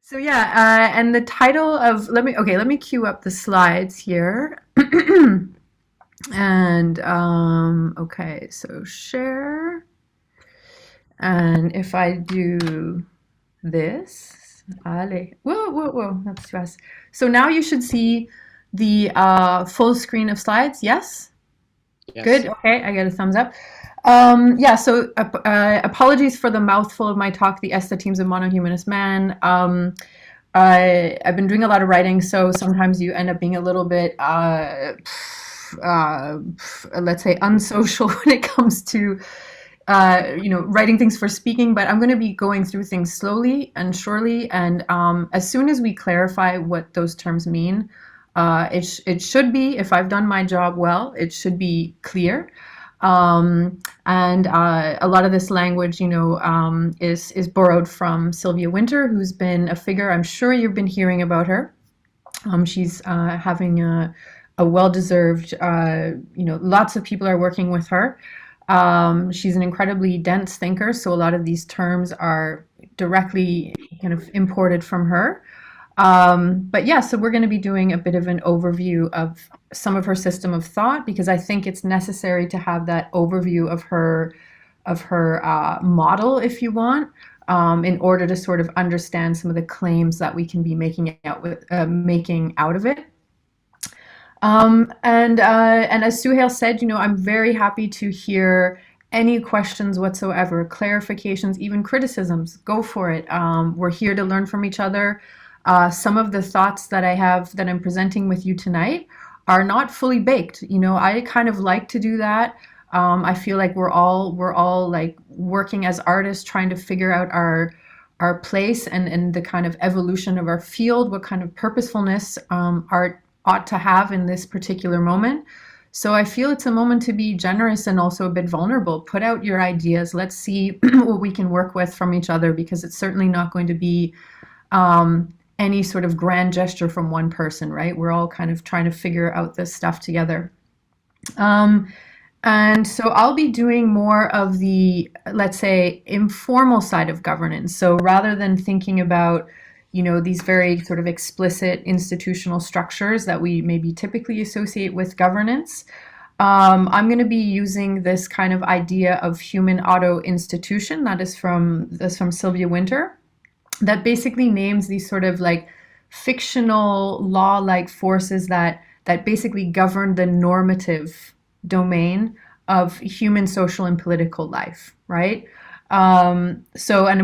So yeah, and the title of let me queue up the slides here. And okay, so share. And if I do this, allez, whoa, that's too fast. So now you should see the full screen of slides. Yes? Good. Yes. Okay, I get a thumbs up. Yeah, so apologies for the mouthful of my talk, the Aesthetemes of Monohumanist Man. I've been doing a lot of writing, so sometimes you end up being a little bit, let's say, unsocial when it comes to, writing things for speaking. But I'm going to be going through things slowly and surely, and as soon as we clarify what those terms mean, it should be, if I've done my job well, it should be clear. And a lot of this language, is borrowed from Sylvia Wynter, who's been a figure. I'm sure you've been hearing about her. She's having a well-deserved. Lots of people are working with her. She's an incredibly dense thinker, so a lot of these terms are directly kind of imported from her. But yeah, so we're going to be doing a bit of an overview of some of her system of thought because I think it's necessary to have that overview of her model, if you want, in order to sort of understand some of the claims that we can be making out of it. And as Suhail said, I'm very happy to hear any questions whatsoever, clarifications, even criticisms. Go for it. We're here to learn from each other. Some of the thoughts that I have that I'm presenting with you tonight are not fully baked. I kind of like to do that. I feel like we're all like working as artists, trying to figure out our place and the kind of evolution of our field, what kind of purposefulness art ought to have in this particular moment. So I feel it's a moment to be generous and also a bit vulnerable. Put out your ideas. Let's see what we can work with from each other because it's certainly not going to be any sort of grand gesture from one person, right? We're all kind of trying to figure out this stuff together. And so I'll be doing more of the, let's say, informal side of governance. So rather than thinking about, these very sort of explicit institutional structures that we maybe typically associate with governance, I'm going to be using this kind of idea of human auto institution that's from Sylvia Wynter, that basically names these sort of like fictional law-like forces that basically govern the normative domain of human social and political life, right? And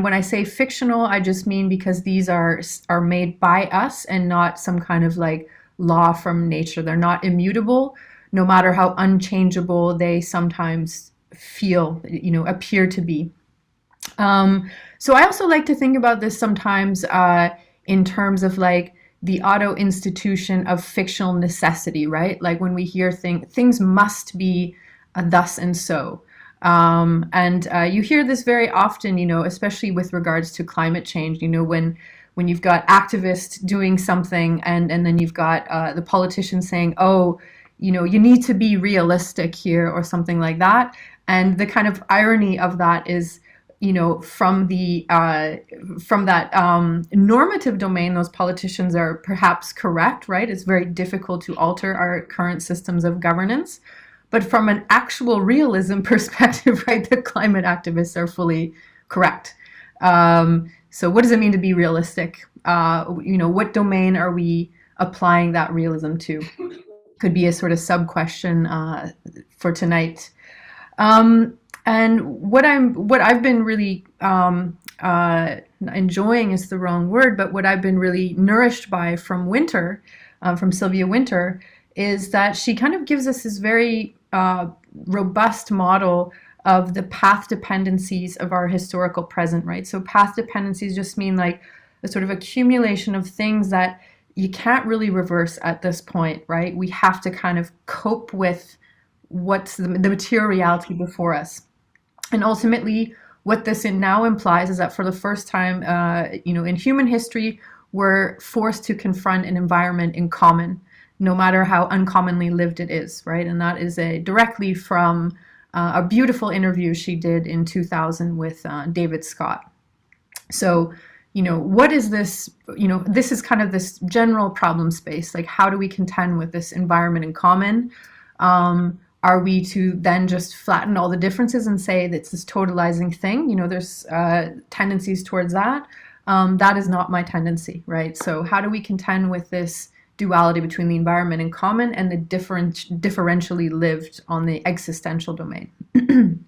when I say fictional, I just mean because these are made by us and not some kind of like law from nature. They're not immutable, no matter how unchangeable they sometimes appear to be. So I also like to think about this sometimes in terms of like the auto institution of fictional necessity, right? Like when we hear things must be thus and so. And you hear this very often, especially with regards to climate change, when you've got activists doing something and then you've got the politicians saying, oh, you need to be realistic here or something like that. And the kind of irony of that is, from that normative domain, those politicians are perhaps correct, right? It's very difficult to alter our current systems of governance. But from an actual realism perspective, right, the climate activists are fully correct. So what does it mean to be realistic? What domain are we applying that realism to? Could be a sort of sub question for tonight. And what I've been really enjoying is the wrong word, but what I've been really nourished by from Wynter, from Sylvia Wynter, is that she kind of gives us this very robust model of the path dependencies of our historical present, right? So path dependencies just mean like a sort of accumulation of things that you can't really reverse at this point, right? We have to kind of cope with what's the material reality before us. And ultimately, what this now implies is that for the first time, in human history, we're forced to confront an environment in common, no matter how uncommonly lived it is, right? And that is directly from a beautiful interview she did in 2000 with David Scott. So, what is this, this is kind of this general problem space. Like, how do we contend with this environment in common? Are we to then just flatten all the differences and say that's this totalizing thing? There's tendencies towards that. That is not my tendency, right? So how do we contend with this duality between the environment in common and the differentially lived on the existential domain? And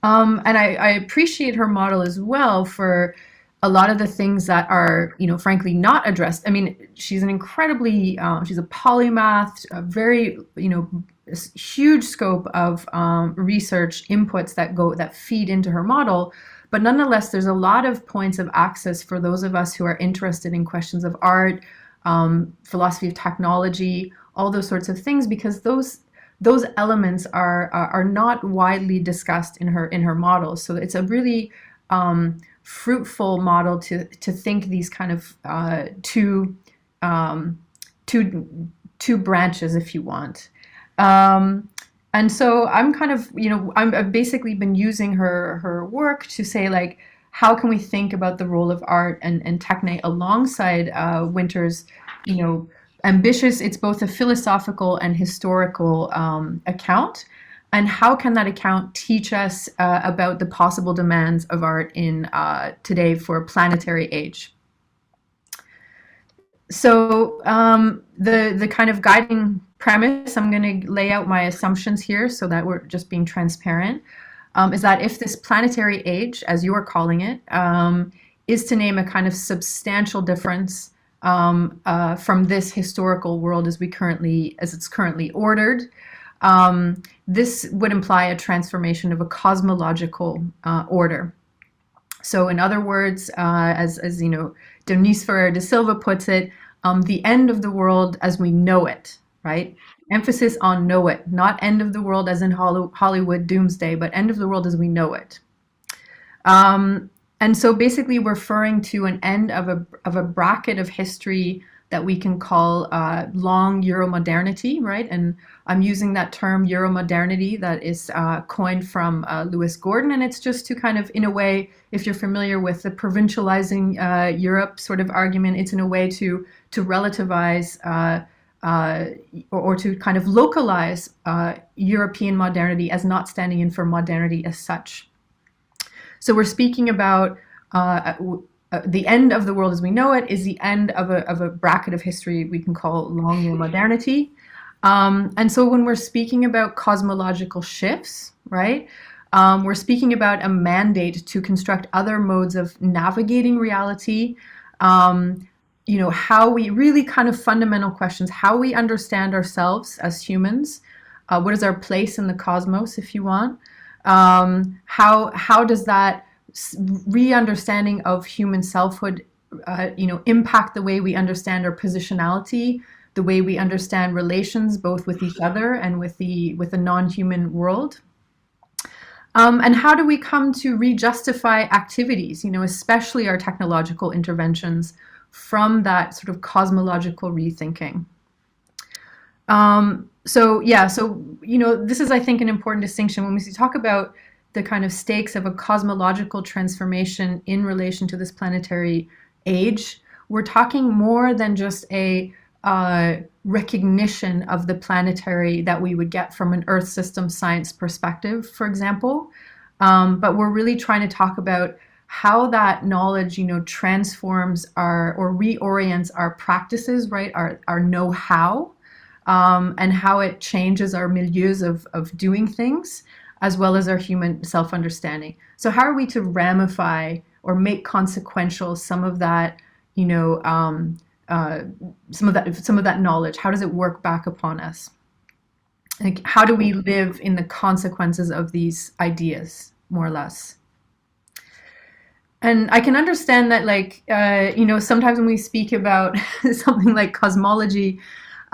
I appreciate her model as well for a lot of the things that are, frankly, not addressed. I mean, she's an incredibly, she's a polymath, a very, huge scope of research inputs that feed into her model. But nonetheless, there's a lot of points of access for those of us who are interested in questions of art, philosophy of technology, all those sorts of things, because those elements are not widely discussed in her model. So it's a really fruitful model to think these kind of two branches, if you want. And so I'm kind of, I've basically been using her work to say, like, how can we think about the role of art and Techne alongside Wynter's, ambitious, it's both a philosophical and historical account. And how can that account teach us about the possible demands of art in today for a planetary age? So the kind of guiding premise, I'm going to lay out my assumptions here so that we're just being transparent, is that if this planetary age, as you are calling it, is to name a kind of substantial difference from this historical world as it's currently ordered, this would imply a transformation of a cosmological order. So, in other words, as Dionis Ferreira de Silva puts it, the end of the world as we know it, right? Emphasis on know it, not end of the world as in Hollywood doomsday, but end of the world as we know it. And so basically referring to an end of a bracket of history that we can call long-Euromodernity, right? And I'm using that term Euro-modernity that is coined from Lewis Gordon, and it's just to kind of, in a way, if you're familiar with the provincializing Europe sort of argument, it's in a way to relativize or to kind of localize European modernity as not standing in for modernity as such. So we're speaking about the end of the world as we know it is the end of a bracket of history we can call long-Euromodernity. And so when we're speaking about cosmological shifts, right, we're speaking about a mandate to construct other modes of navigating reality, how we really kind of fundamental questions, how we understand ourselves as humans, what is our place in the cosmos, if you want, how does that re-understanding of human selfhood, impact the way we understand our positionality, the way we understand relations both with each other and with the non-human world. And how do we come to re-justify activities, especially our technological interventions, from that sort of cosmological rethinking? So this is, I think, an important distinction when we talk about the kind of stakes of a cosmological transformation in relation to this planetary age. We're talking more than just a recognition of the planetary that we would get from an Earth system science perspective, for example. But we're really trying to talk about how that knowledge, transforms or reorients our practices, right? Our know-how, and how it changes our milieus of doing things, as well as our human self-understanding. So how are we to ramify or make consequential some of that, some of that knowledge? How does it work back upon us? Like, how do we live in the consequences of these ideas, more or less? And I can understand that, sometimes when we speak about something like cosmology,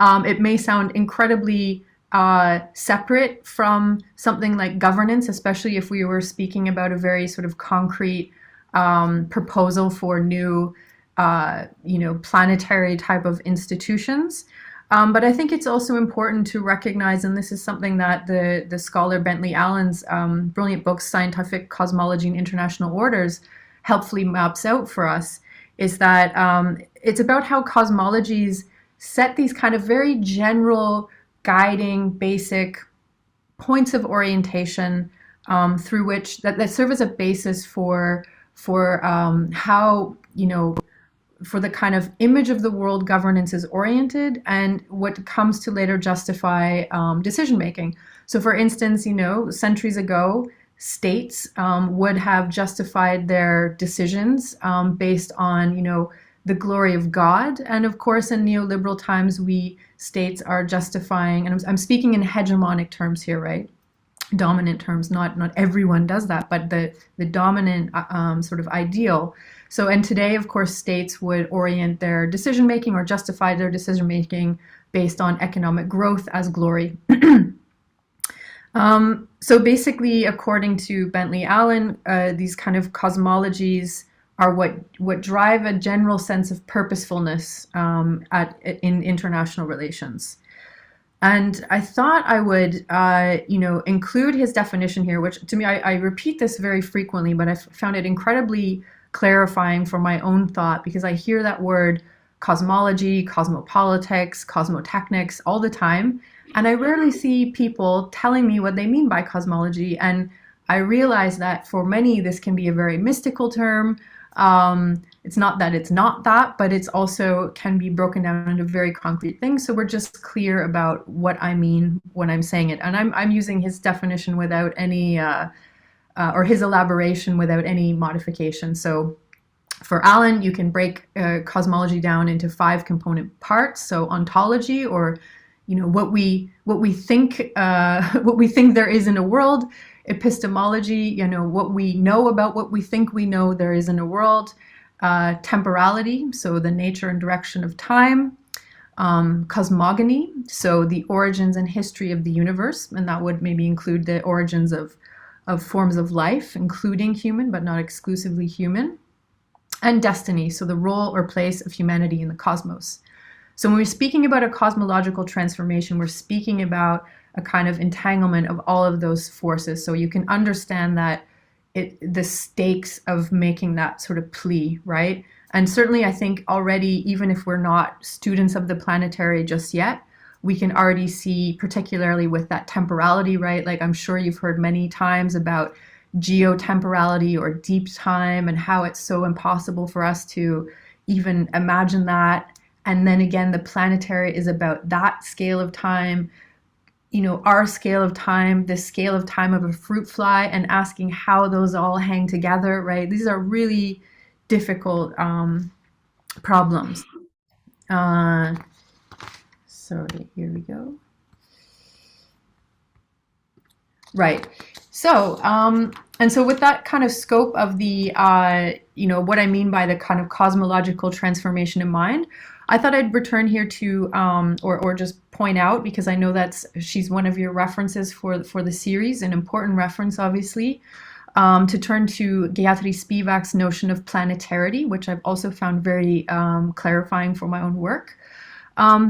it may sound incredibly separate from something like governance, especially if we were speaking about a very sort of concrete proposal for new, planetary type of institutions. But I think it's also important to recognize, and this is something that the scholar Bentley Allen's brilliant book, Scientific Cosmology and International Orders, helpfully maps out for us is that it's about how cosmologies set these kind of very general, guiding, basic points of orientation through which that serve as a basis for how for the kind of image of the world governance is oriented and what comes to later justify decision making. So, for instance, centuries ago, states would have justified their decisions based on, the glory of God. And of course, in neoliberal times, we states are justifying, and I'm speaking in hegemonic terms here, right? Dominant terms. Not everyone does that, but the dominant sort of ideal. So, and today, of course, states would orient their decision making or justify their decision making based on economic growth as glory. So basically, according to Bentley Allen, these kind of cosmologies are what drive a general sense of purposefulness in international relations. And I thought I would, include his definition here, which to me, I repeat this very frequently, but I found it incredibly clarifying for my own thought because I hear that word cosmology, cosmopolitics, cosmotechnics all the time. And I rarely see people telling me what they mean by cosmology. And I realize that for many, this can be a very mystical term. It's not that it's not that, but it's also can be broken down into very concrete things. So we're just clear about what I mean when I'm saying it. And I'm using his definition without any, or his elaboration without any modification. So for Allen, you can break cosmology down into 5 component parts. So ontology, or what we think what we think there is in a world. Epistemology, what we know about what we think we know there is in a world. Temporality, so the nature and direction of time. Cosmogony, so the origins and history of the universe, and that would maybe include the origins of forms of life, including human, but not exclusively human. And destiny, so the role or place of humanity in the cosmos. So when we're speaking about a cosmological transformation, we're speaking about a kind of entanglement of all of those forces. So you can understand that the stakes of making that sort of plea, right? And certainly I think already, even if we're not students of the Planetary just yet, we can already see, particularly with that temporality, right? Like I'm sure you've heard many times about geotemporality or deep time and how it's so impossible for us to even imagine that. And then again, the Planetary is about that scale of time, our scale of time, the scale of time of a fruit fly, and asking how those all hang together, right? These are really difficult problems. Sorry, here we go. Right. So, and so with that kind of scope of the, what I mean by the kind of cosmological transformation in mind, I thought I'd return here to, or just point out, because I know she's one of your references for the series, an important reference, obviously, to turn to Gayatri Spivak's notion of planetarity, which I've also found very clarifying for my own work.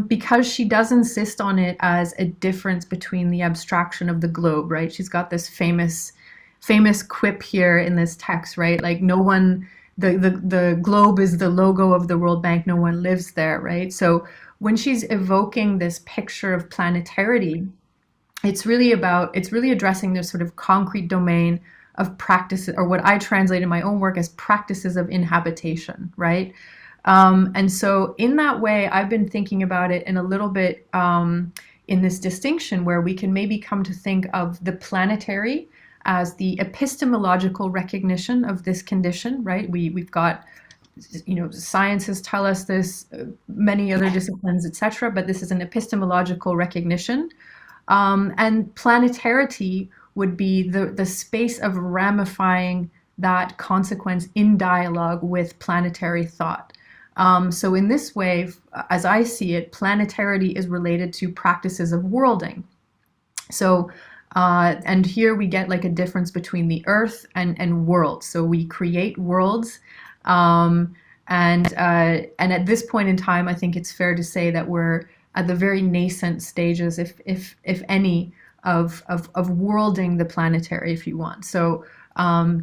Because she does insist on it as a difference between the abstraction of the globe, right? She's got this famous quip here in this text, right? Like the globe is the logo of the World Bank, no one lives there, right? So when she's evoking this picture of planetarity, it's really addressing this sort of concrete domain of practices, or what I translate in my own work as practices of inhabitation, right? And so in that way, I've been thinking about it in a little bit in this distinction where we can maybe come to think of the planetary as the epistemological recognition of this condition, right? We've got, sciences tell us this, many other disciplines, etc., but this is an epistemological recognition. And planetarity would be the space of ramifying that consequence in dialogue with planetary thought. So in this way, as I see it, planetarity is related to practices of worlding. So, and here we get like a difference between the earth and worlds. So we create worlds, and at this point in time, I think it's fair to say that we're at the very nascent stages, if any, of worlding the planetary, if you want. So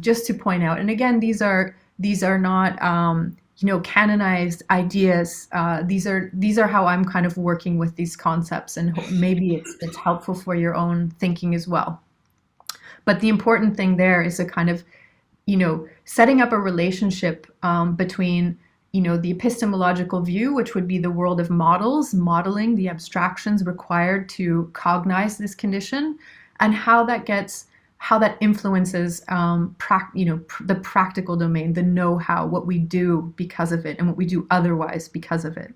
just to point out, and again, these are These are not, canonized ideas. These are how I'm kind of working with these concepts, and maybe it's helpful for your own thinking as well. But the important thing there is a kind of, setting up a relationship between, the epistemological view, which would be the world of models, modeling the abstractions required to cognize this condition, and how that influences, the practical domain, the know-how, what we do because of it, and what we do otherwise because of it.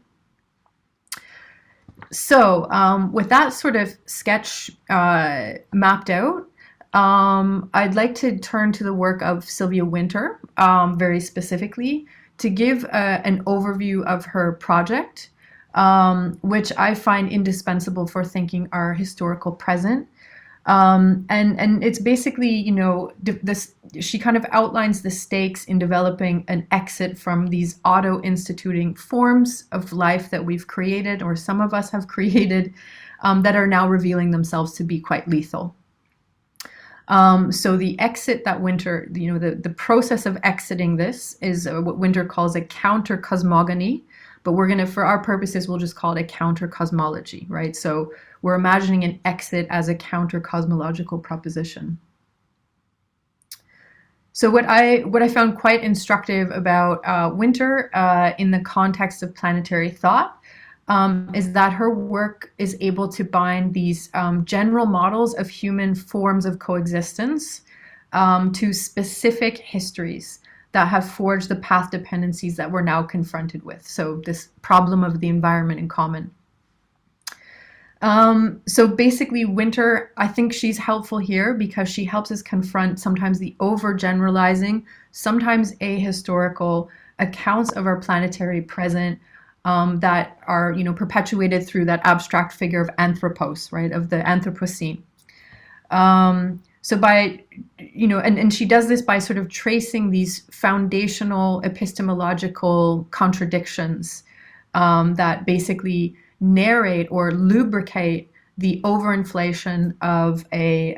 So with that sort of sketch mapped out, I'd like to turn to the work of Sylvia Wynter, very specifically, to give an overview of her project, which I find indispensable for thinking our historical present. And it's basically, she kind of outlines the stakes in developing an exit from these auto-instituting forms of life that we've created, or some of us have created, that are now revealing themselves to be quite lethal. So the exit that Wynter, the process of exiting this is what Wynter calls a counter-cosmogony, but we're going to, for our purposes, we'll just call it a counter-cosmology, right? So we're imagining an exit as a counter-cosmological proposition. So what I found quite instructive about Wynter in the context of planetary thought is that her work is able to bind these general models of human forms of coexistence to specific histories that have forged the path dependencies that we're now confronted with. So this problem of the environment in common. So basically, Wynter, I think she's helpful here because she helps us confront sometimes the overgeneralizing, sometimes ahistorical accounts of our planetary present that are, perpetuated through that abstract figure of anthropos, right, of the Anthropocene. So by, and she does this by sort of tracing these foundational epistemological contradictions that basically narrate or lubricate the overinflation of a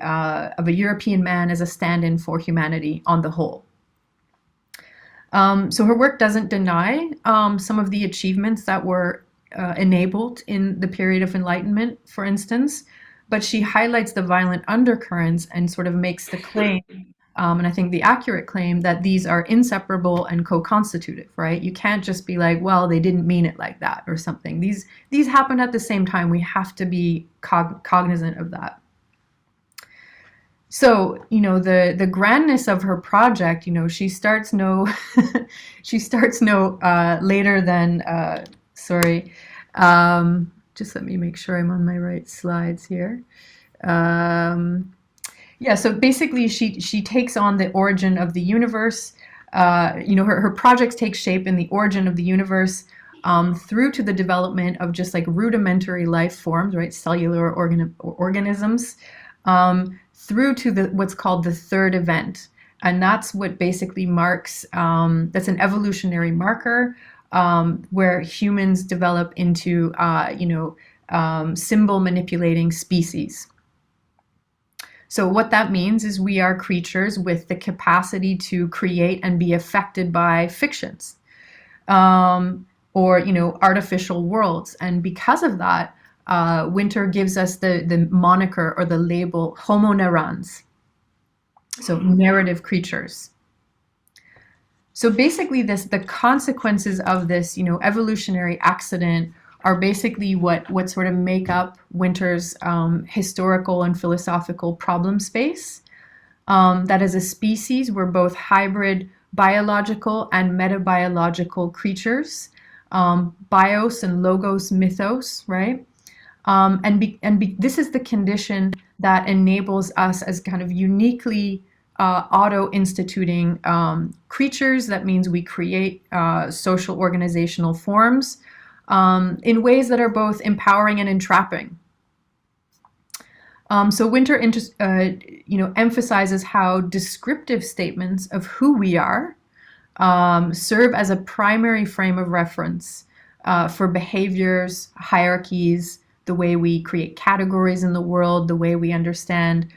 European man as a stand-in for humanity on the whole. So her work doesn't deny some of the achievements that were enabled in the period of Enlightenment, for instance, but she highlights the violent undercurrents and sort of makes the claim, and I think the accurate claim, that these are inseparable and co-constitutive, right? You can't just be like, well, they didn't mean it like that or something. These happened at the same time. We have to be cognizant of that. So, the grandness of her project, she starts later than, just let me make sure I'm on my right slides here. Yeah, so basically she takes on the origin of the universe. Her projects take shape in the origin of the universe through to the development of just like rudimentary life forms, right, cellular organisms, through to what's called the third event. And that's what basically marks, that's an evolutionary marker where humans develop into, symbol manipulating species. So what that means is we are creatures with the capacity to create and be affected by fictions or, artificial worlds. And because of that, Wynter gives us the moniker or the label homo narrans, so narrative creatures. So basically the consequences of this, evolutionary accident are basically what sort of make up Wynter's historical and philosophical problem space. That as a species, we're both hybrid biological and metabiological creatures, bios and logos mythos, right? This is the condition that enables us as kind of uniquely auto-instituting creatures. That means we create social organizational forms in ways that are both empowering and entrapping. So Wynter, emphasizes how descriptive statements of who we are serve as a primary frame of reference for behaviors, hierarchies, the way we create categories in the world, the way we understand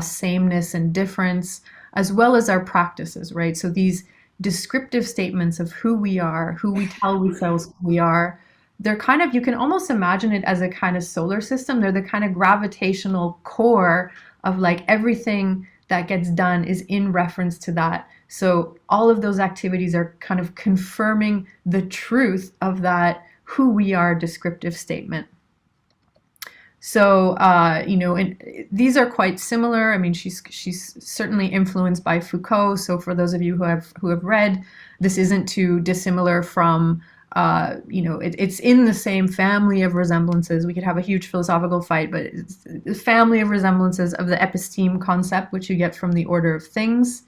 sameness and difference, as well as our practices, right? So these descriptive statements of who we are, who we tell ourselves we are. They're kind of, you can almost imagine it as a kind of solar system. They're the kind of gravitational core of like everything that gets done is in reference to that. So all of those activities are kind of confirming the truth of that who we are descriptive statement. So, and these are quite similar. I mean, she's certainly influenced by Foucault. So, for those of you who have read, this isn't too dissimilar from, it's in the same family of resemblances. We could have a huge philosophical fight, but it's the family of resemblances of the episteme concept, which you get from the order of things.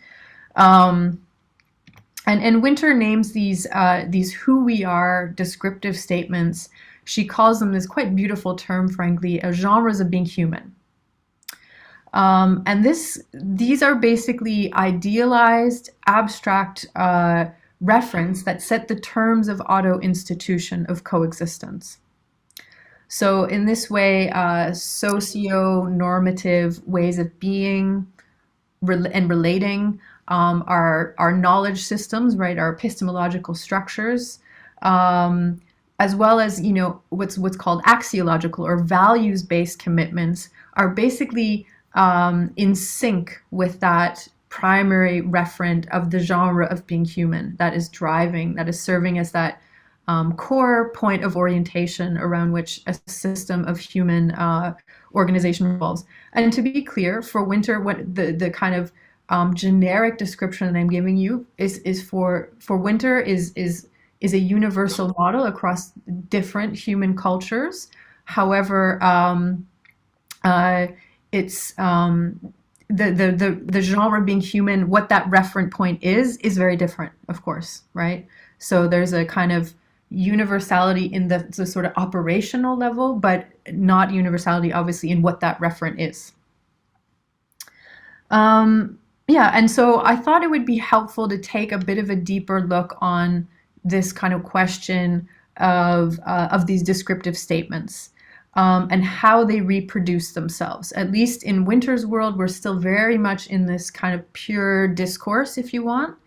And Wynter names these who we are descriptive statements. She calls them this quite beautiful term, frankly, genres of being human. And these are basically idealized, abstract reference that set the terms of auto-institution of coexistence. So in this way, socio-normative ways of being and relating our knowledge systems, right, our epistemological structures, as well as what's called axiological or values-based commitments, are basically in sync with that primary referent of the genre of being human that is serving as that core point of orientation around which a system of human organization revolves. And to be clear, for Wynter, what the kind of generic description that I'm giving you is for Wynter is a universal model across different human cultures. However, it's the genre being human, what that referent point is very different, of course, right? So there's a kind of universality in the sort of operational level, but not universality, obviously, in what that referent is. Yeah, and so I thought it would be helpful to take a bit of a deeper look on this kind of question of these descriptive statements and how they reproduce themselves. At least in Wynter's world, we're still very much in this kind of pure discourse, if you want.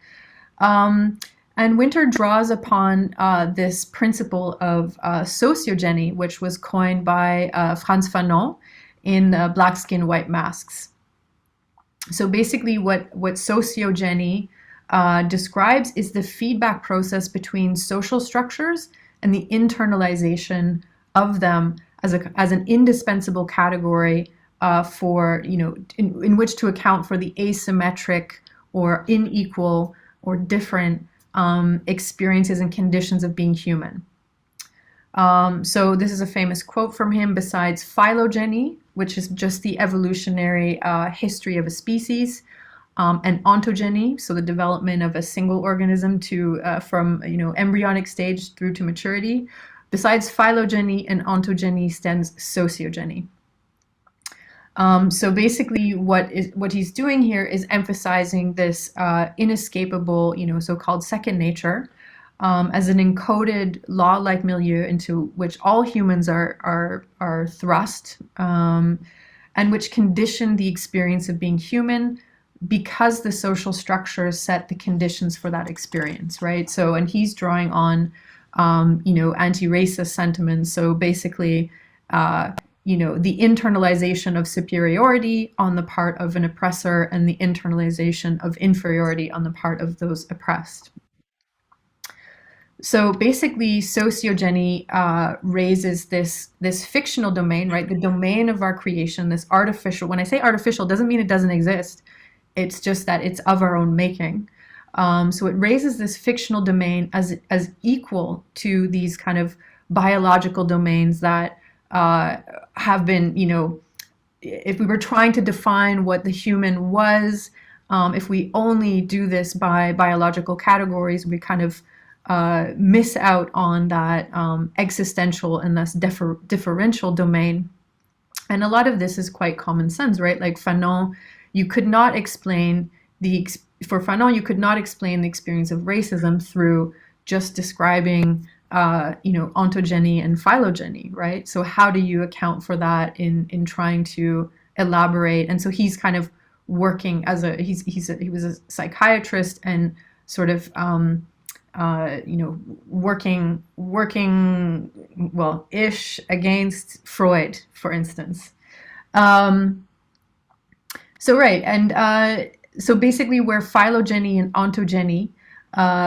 And Wynter draws upon this principle of sociogeny, which was coined by Frantz Fanon in Black Skin, White Masks. So basically what sociogeny describes is the feedback process between social structures and the internalization of them as an indispensable category for, in which to account for the asymmetric or unequal or different experiences and conditions of being human. So this is a famous quote from him. Besides phylogeny, which is just the evolutionary history of a species, and ontogeny, so the development of a single organism from embryonic stage through to maturity. Besides phylogeny and ontogeny stands sociogeny. So basically what he's doing here is emphasizing this inescapable, so-called second nature as an encoded law-like milieu into which all humans are thrust, and which condition the experience of being human because the social structures set the conditions for that experience, right? So, and he's drawing on, anti-racist sentiments. So basically, the internalization of superiority on the part of an oppressor and the internalization of inferiority on the part of those oppressed. So basically, sociogeny raises this fictional domain, right? The domain of our creation, this artificial. When I say artificial, it doesn't mean it doesn't exist. It's just that it's of our own making. So it raises this fictional domain as equal to these kind of biological domains that have been, if we were trying to define what the human was, if we only do this by biological categories, we kind of miss out on that existential and thus differential domain. And a lot of this is quite common sense, right? Like Fanon, you could not explain for Fanon, you could not explain the experience of racism through just describing, ontogeny and phylogeny, right? So how do you account for that in trying to elaborate? And so he's kind of working he was a psychiatrist and sort of working well ish against Freud, for instance. Um, so right, and so basically, where phylogeny and ontogeny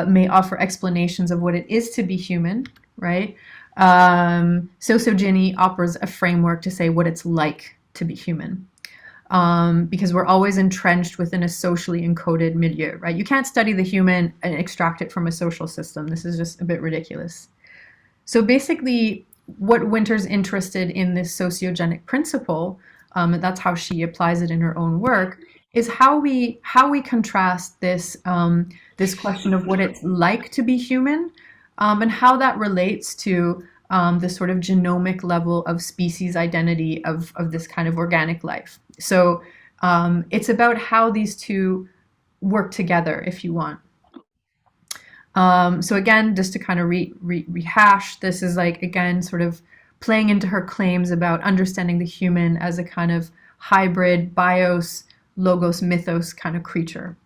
may offer explanations of what it is to be human, right? Sociogeny offers a framework to say what it's like to be human. Because we're always entrenched within a socially encoded milieu, right? You can't study the human and extract it from a social system. This is just a bit ridiculous. So basically, what Wynter's interested in this sociogenic principle, and that's how she applies it in her own work, is how we contrast this question of what it's like to be human, and how that relates to the sort of genomic level of species identity of this kind of organic life. So it's about how these two work together, if you want. So again, just to kind of rehash, this is like, again, sort of playing into her claims about understanding the human as a kind of hybrid bios, logos, mythos kind of creature.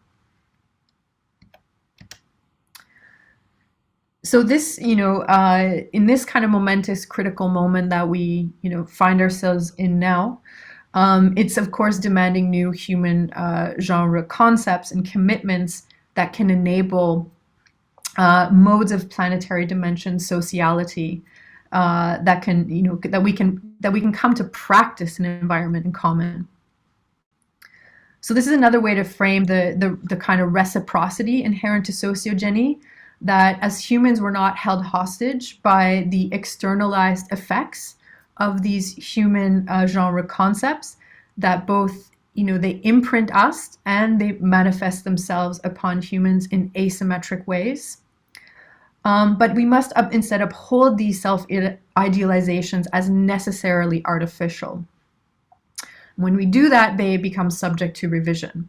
So this, in this kind of momentous critical moment that we, find ourselves in now, it's of course demanding new human genre concepts and commitments that can enable modes of planetary dimension sociality that can, that we can come to practice an environment in common. So this is another way to frame the kind of reciprocity inherent to sociogeny, that as humans we're not held hostage by the externalized effects of these human genre concepts, that both they imprint us and they manifest themselves upon humans in asymmetric ways. But we must instead uphold these self-idealizations as necessarily artificial. When we do that, they become subject to revision.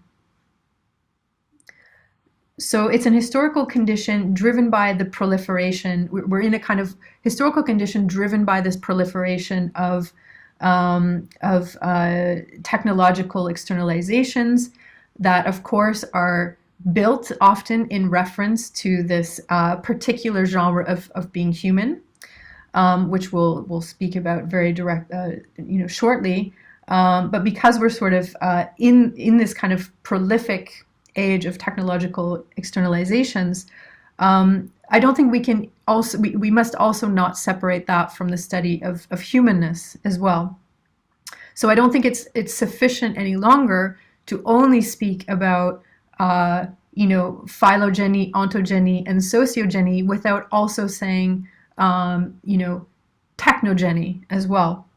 So it's an historical condition driven by the proliferation. We're in a kind of historical condition driven by this proliferation of technological externalizations that, of course, are built often in reference to this particular genre of being human, which we'll speak about very shortly. But because we're sort of in this kind of prolific age of technological externalizations, I don't think we can also, we must also not separate that from the study of humanness as well. So I don't think it's sufficient any longer to only speak about phylogeny, ontogeny, and sociogeny without also saying technogeny as well.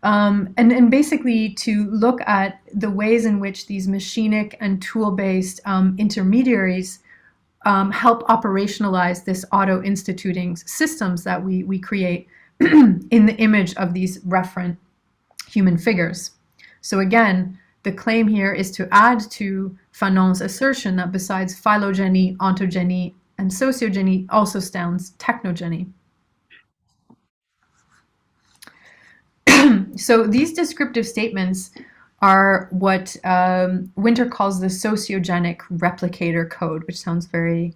And basically to look at the ways in which these machinic and tool-based intermediaries help operationalize this auto-instituting systems that we create in the image of these referent human figures. So again, the claim here is to add to Fanon's assertion that besides phylogeny, ontogeny, and sociogeny also stands technogeny. So these descriptive statements are what Wynter calls the sociogenic replicator code, which sounds very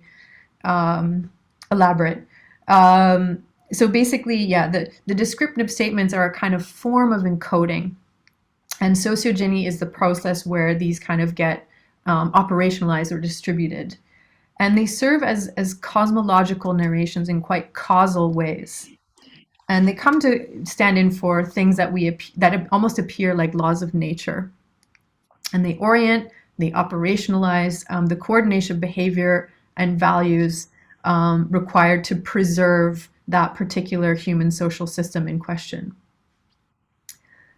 elaborate. So basically, yeah, the descriptive statements are a kind of form of encoding. And sociogeny is the process where these kind of get operationalized or distributed. And they serve as cosmological narrations in quite causal ways. And they come to stand in for things that that almost appear like laws of nature. And they orient, they operationalize the coordination of behavior and values required to preserve that particular human social system in question.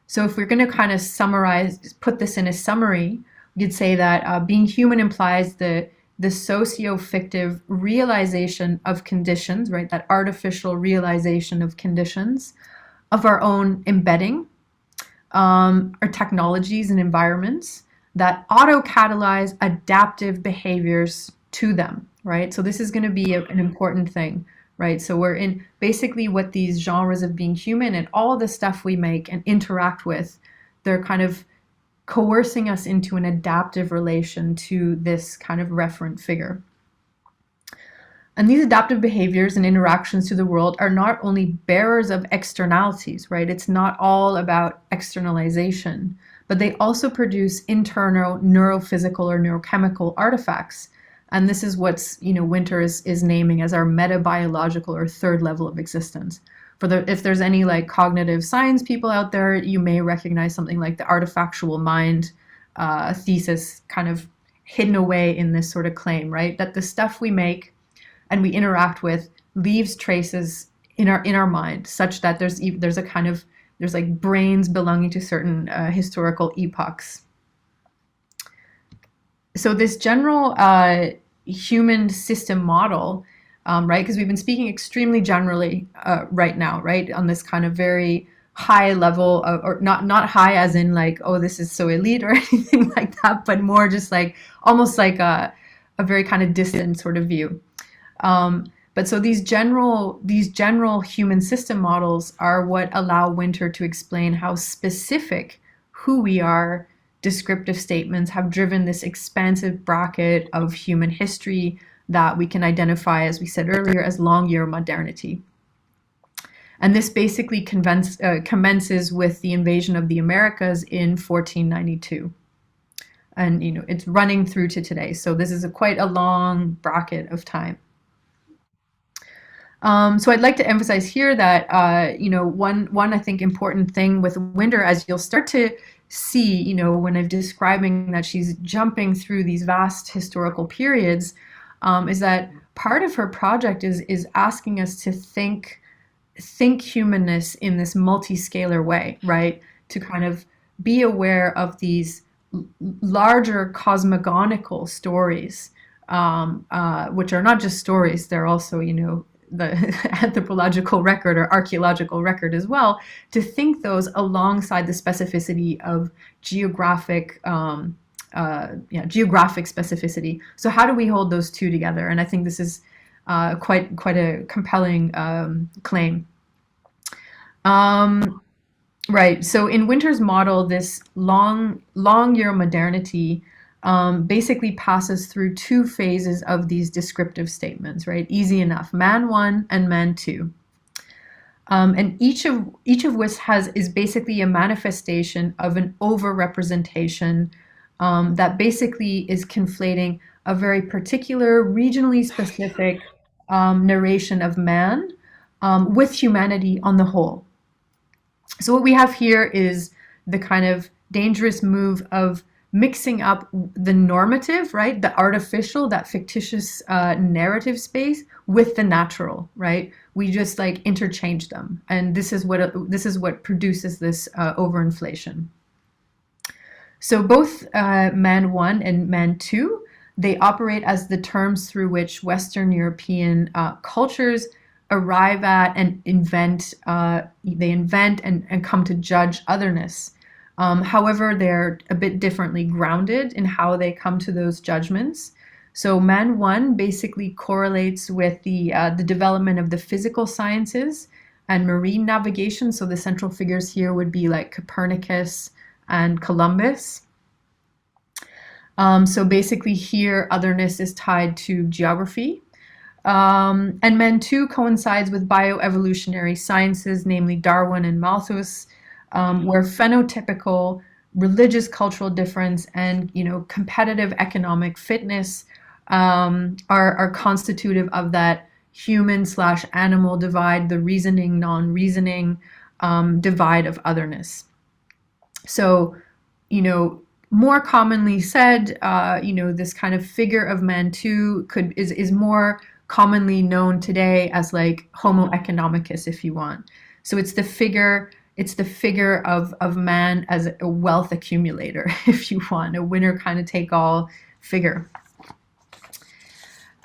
So if we're going to kind of summarize, put this in a summary, you'd say that being human implies the socio-fictive realization of conditions, right? That artificial realization of conditions of our own embedding, our technologies and environments that auto-catalyze adaptive behaviors to them, right? So this is going to be an important thing, right? So we're in basically what these genres of being human and all the stuff we make and interact with, they're kind of coercing us into an adaptive relation to this kind of referent figure. And these adaptive behaviors and interactions to the world are not only bearers of externalities, right? It's not all about externalization, but they also produce internal neurophysical or neurochemical artifacts. And this is what's, Wynter is naming as our metabiological or third level of existence. If there's any like cognitive science people out there, you may recognize something like the artifactual mind thesis kind of hidden away in this sort of claim, right? That the stuff we make and we interact with leaves traces in our mind, such that there's like brains belonging to certain historical epochs. So this general human system model, right? Because we've been speaking extremely generally right now, right? On this kind of very high level of, or not high as in like, oh, this is so elite or anything like that, but more just like almost like a very kind of distant sort of view. But so these general human system models are what allow Wynter to explain how specific who we are descriptive statements have driven this expansive bracket of human history that we can identify, as we said earlier, as long-Euromodernity. And this basically commences with the invasion of the Americas in 1492. And it's running through to today. So this is quite a long bracket of time. So I'd like to emphasize here that one I think important thing with Wynter, as you'll start to see, when I'm describing that she's jumping through these vast historical periods, is that part of her project is asking us to think humanness in this multi-scalar way, right? To kind of be aware of these larger cosmogonical stories, which are not just stories, they're also, the anthropological record or archaeological record as well, to think those alongside the specificity of geographic specificity. So how do we hold those two together? And I think this is quite a compelling claim. Right. So in Wynter's model, this long Euromodernity basically passes through two phases of these descriptive statements, right? Easy enough. Man one and man two. And each of which is basically a manifestation of an over-representation that basically is conflating a very particular, regionally specific narration of man with humanity on the whole. So what we have here is the kind of dangerous move of mixing up the normative, right, the artificial, that fictitious narrative space with the natural, right? We just like interchange them, and this is what produces this overinflation. So both man one and man two, they operate as the terms through which Western European cultures arrive at and invent and come to judge otherness. However, they're a bit differently grounded in how they come to those judgments. So man one basically correlates with the development of the physical sciences and marine navigation. So the central figures here would be like Copernicus and Columbus. So basically here, otherness is tied to geography. And man two coincides with bioevolutionary sciences, namely Darwin and Malthus, where phenotypical, religious cultural difference and competitive economic fitness are constitutive of that human/animal divide, the reasoning, non-reasoning divide of otherness. So, more commonly said, this kind of figure of man two is more commonly known today as like Homo economicus, if you want. So it's the figure of man as a wealth accumulator, if you want, a winner kind of take all figure.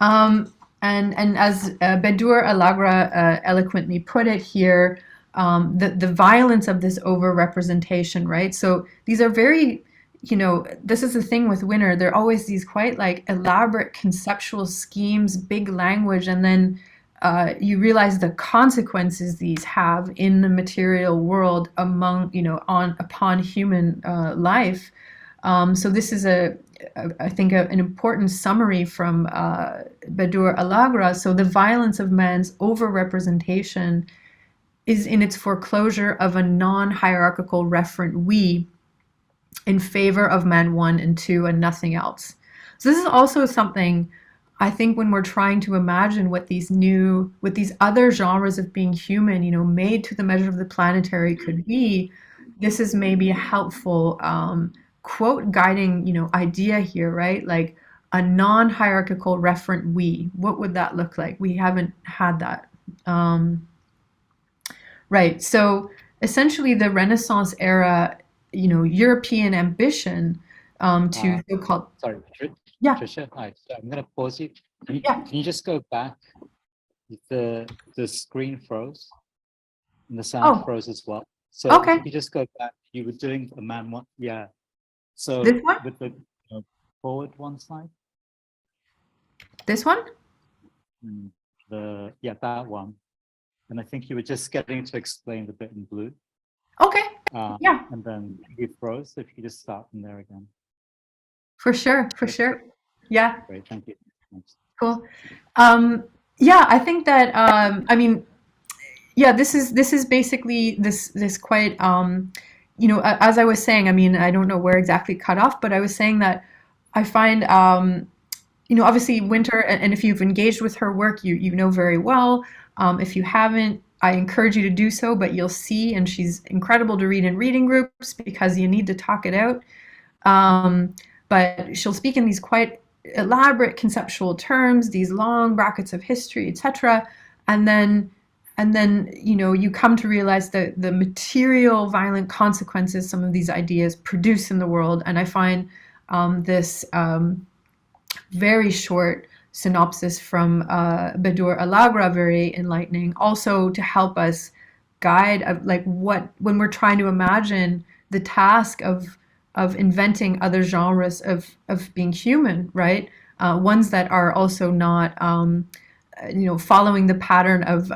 And as Bedour Alagra eloquently put it here, the violence of this over-representation, right? So these are very, this is the thing with Wynter, there are always these quite like elaborate conceptual schemes, big language, and then you realize the consequences these have in the material world upon human life. So this is I think, an important summary from Badur Alagra. So the violence of man's overrepresentation is in its foreclosure of a non-hierarchical referent we in favor of man one and two and nothing else. So this is also something I think when we're trying to imagine what these other genres of being human, made to the measure of the planetary could be, this is maybe a helpful quote guiding, idea here, right? Like a non-hierarchical referent we. What would that look like? We haven't had that. Right. So essentially, the Renaissance era, European ambition to so-called. Sorry, Yeah. Patricia. Hi. So I'm going to pause you. Yeah. Can you just go back? The screen froze, and the sound froze as well. So Okay. if you just go back, you were doing a man one. Yeah. So This one? with the forward one slide. This one? That one. And I think you were just getting to explain the bit in blue. Okay. Yeah. And then you froze. So if you could just start from there again. For sure. Yeah. Great. Thank you. Thanks. Cool. Yeah, I think that this is basically this quite as I was saying, I don't know where exactly cut off, but I was saying that I find obviously Wynter, and if you've engaged with her work, you know very well. If you haven't, I encourage you to do so, but you'll see, and she's incredible to read in reading groups because you need to talk it out. But she'll speak in these quite elaborate conceptual terms, these long brackets of history, etc. And then you come to realize that the material violent consequences some of these ideas produce in the world. And I find this very short synopsis from Badur Alagra very enlightening, also to help us guide when we're trying to imagine the task of inventing other genres of being human, right? Ones that are also not following the pattern of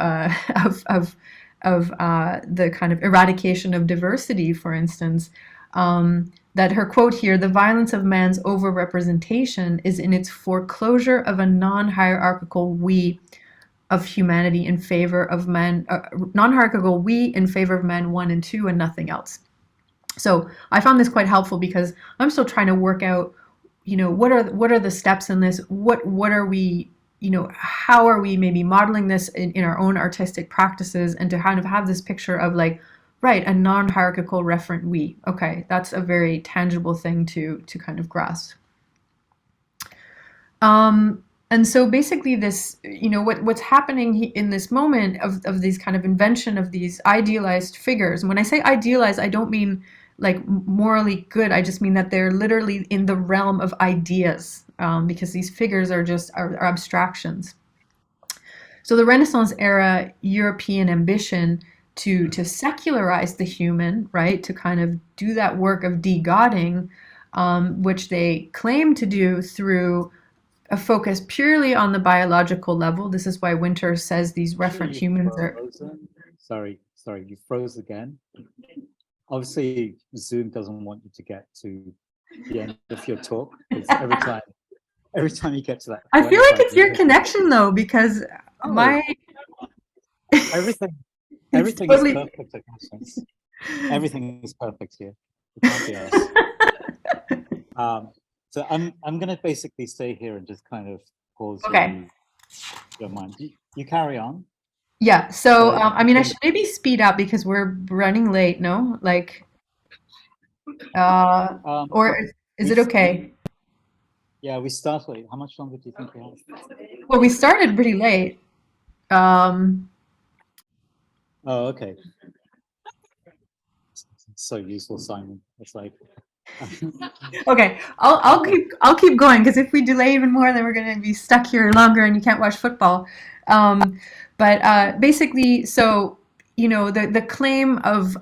the kind of eradication of diversity, for instance. That her quote here, "The violence of man's overrepresentation is in its foreclosure of a non-hierarchical we of humanity in favor of man, non-hierarchical we in favor of man one and two and nothing else." So I found this quite helpful because I'm still trying to work out, what are the steps in this? What are we, how are we maybe modeling this in our own artistic practices, and to kind of have this picture of right, a non-hierarchical referent we. Okay, that's a very tangible thing to kind of grasp. And so basically this, what's happening in this moment of these kind of invention of these idealized figures. And when I say idealized, I don't mean morally good. I just mean that they're literally in the realm of ideas, because these figures are abstractions. So the Renaissance era European ambition to secularize the human, right, to kind of do that work of de-godding, which they claim to do through a focus purely on the biological level. This is why Wynter says these referent humans are... Sorry, you froze again. Obviously, Zoom doesn't want you to get to the end of your talk. Every time you get to that... I feel like it's your connection, though, because Everything is perfect at Constance. Everything is perfect here. It can't be us. So I'm going to basically stay here and just kind of pause. Okay. Your mind. You carry on. Yeah. So I should maybe speed up because we're running late. No, or is it okay? Yeah, we start late. How much longer do you think we have? Well, we started pretty late. Oh, okay. So useful, Simon. It's like. Okay, I'll keep going, because if we delay even more, then we're going to be stuck here longer, and you can't watch football. But basically, so the claim of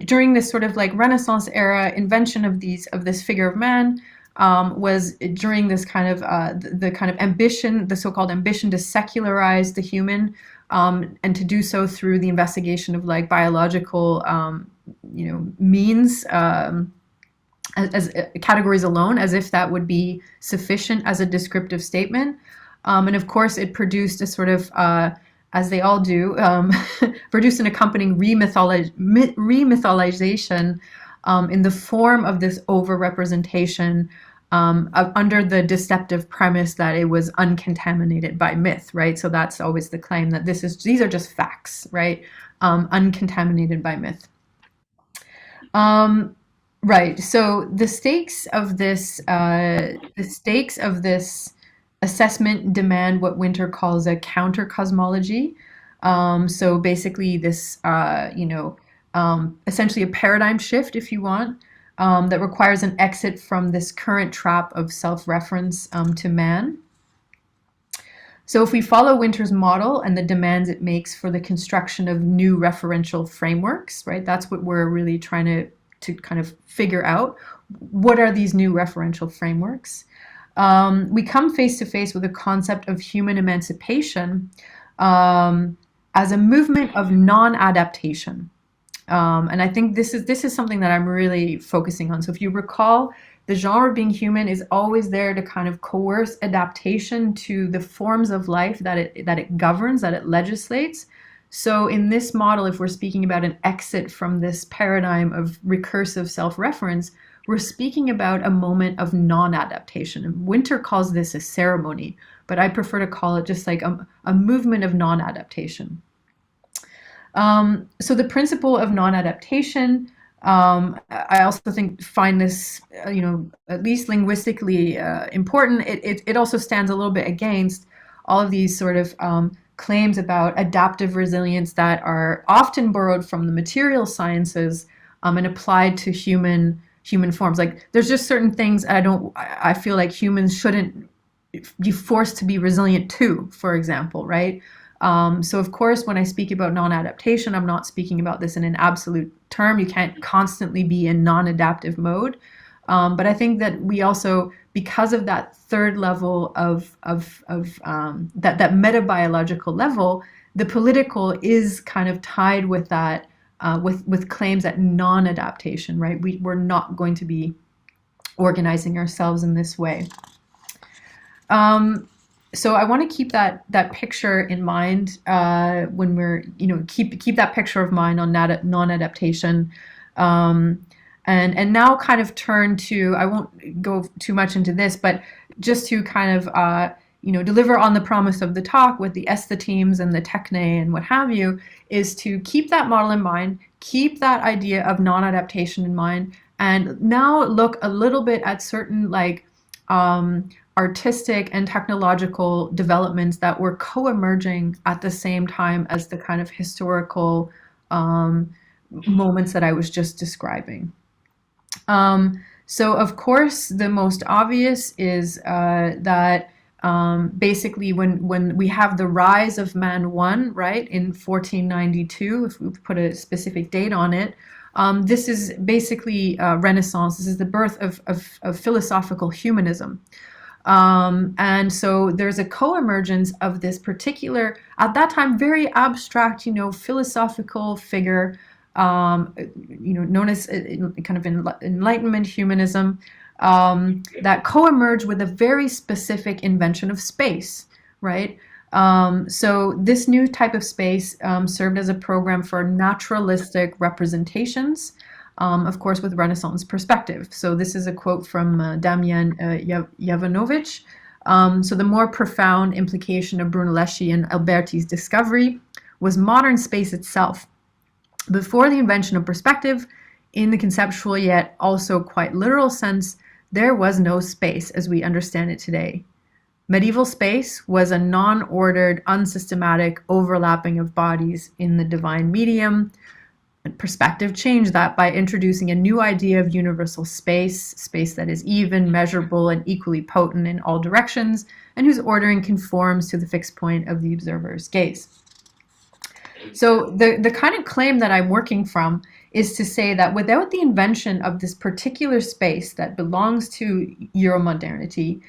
during this sort of Renaissance era invention of this figure of man was during this kind of the kind of ambition, the so-called ambition to secularize the human. And to do so through the investigation of biological, means, as categories alone, as if that would be sufficient as a descriptive statement. And of course, it produced a sort of, as they all do, produced an accompanying remytholization in the form of this over-representation under the deceptive premise that it was uncontaminated by myth, right? So that's always the claim that these are just facts, right? Uncontaminated by myth. Right. So the stakes of this assessment demand what Wynter calls a counter cosmology. So basically, this essentially a paradigm shift, if you want, that requires an exit from this current trap of self-reference to man. So if we follow Wynter's model and the demands it makes for the construction of new referential frameworks, right? That's what we're really trying to kind of figure out. What are these new referential frameworks? We come face to face with a concept of human emancipation as a movement of non-adaptation. And I think this is something that I'm really focusing on. So if you recall, the genre being human is always there to kind of coerce adaptation to the forms of life that it governs, that it legislates. So in this model, if we're speaking about an exit from this paradigm of recursive self-reference, we're speaking about a moment of non-adaptation. And Wynter calls this a ceremony, but I prefer to call it just like a movement of non-adaptation. So the principle of non-adaptation, I also find this, at least linguistically important. It also stands a little bit against all of these sort of claims about adaptive resilience that are often borrowed from the material sciences and applied to human forms. Like there's just certain things I feel like humans shouldn't be forced to be resilient to, for example, right? So of course, when I speak about non-adaptation, I'm not speaking about this in an absolute term. You can't constantly be in non-adaptive mode. But I think that we also, because of that third level of that metabiological level, the political is kind of tied with that, with claims at non-adaptation, right? We're not going to be organizing ourselves in this way. So I want to keep that picture in mind when we're, keep that picture of mind on non-adaptation. And now kind of turn to, I won't go too much into this, but just to kind of, deliver on the promise of the talk with the aesthetemes and the techne and what have you, is to keep that model in mind, keep that idea of non-adaptation in mind, and now look a little bit at certain artistic and technological developments that were co-emerging at the same time as the kind of historical moments that I was just describing. So of course, the most obvious is that basically when we have the rise of man one, right, in 1492, if we put a specific date on it, this is basically Renaissance. This is the birth of philosophical humanism. And so there's a co-emergence of this particular, at that time, very abstract, philosophical figure, known as kind of Enlightenment humanism, that co-emerged with a very specific invention of space, right? So this new type of space served as a program for naturalistic representations, of course, with Renaissance perspective. So this is a quote from Damian Jovanovic. So the more profound implication of Brunelleschi and Alberti's discovery was modern space itself. Before the invention of perspective, in the conceptual yet also quite literal sense, there was no space as we understand it today. Medieval space was a non-ordered, unsystematic overlapping of bodies in the divine medium. Perspective changed that by introducing a new idea of universal space that is even, measurable, and equally potent in all directions, and whose ordering conforms to the fixed point of the observer's gaze. So the kind of claim that I'm working from is to say that without the invention of this particular space that belongs to Euro-modernity,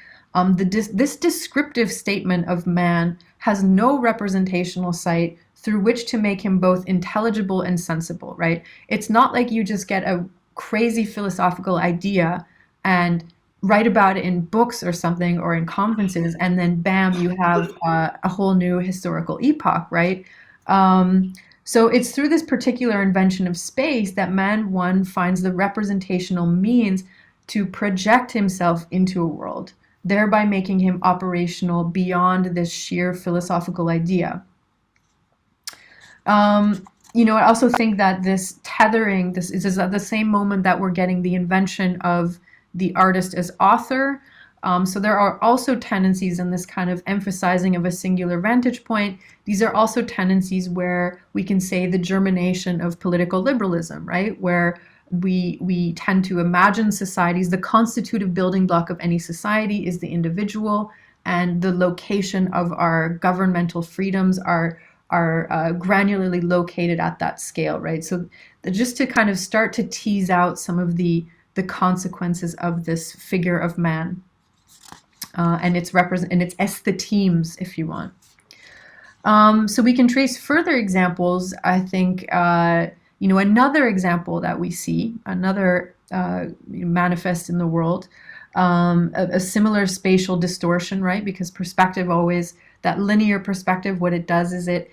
this descriptive statement of man has no representational site through which to make him both intelligible and sensible, right? It's not like you just get crazy philosophical idea and write about it in books or something or in conferences, and then bam, you have a whole new historical epoch, right? So it's through this particular invention of space that man one finds the representational means to project himself into a world, thereby making him operational beyond this sheer philosophical idea. I also think that this tethering, this is at the same moment that we're getting the invention of the artist as author. So there are also tendencies in this kind of emphasizing of a singular vantage point. These are also tendencies where we can say the germination of political liberalism, right? Where we tend to imagine societies, the constitutive building block of any society is the individual, and the location of our governmental freedoms are granularly located at that scale, right? So just to kind of start to tease out some of the consequences of this figure of man and its aesthetemes, if you want. So we can trace further examples. I think another example that we see, another manifest in the world, a similar spatial distortion, right? Because perspective always, that linear perspective, what it does is it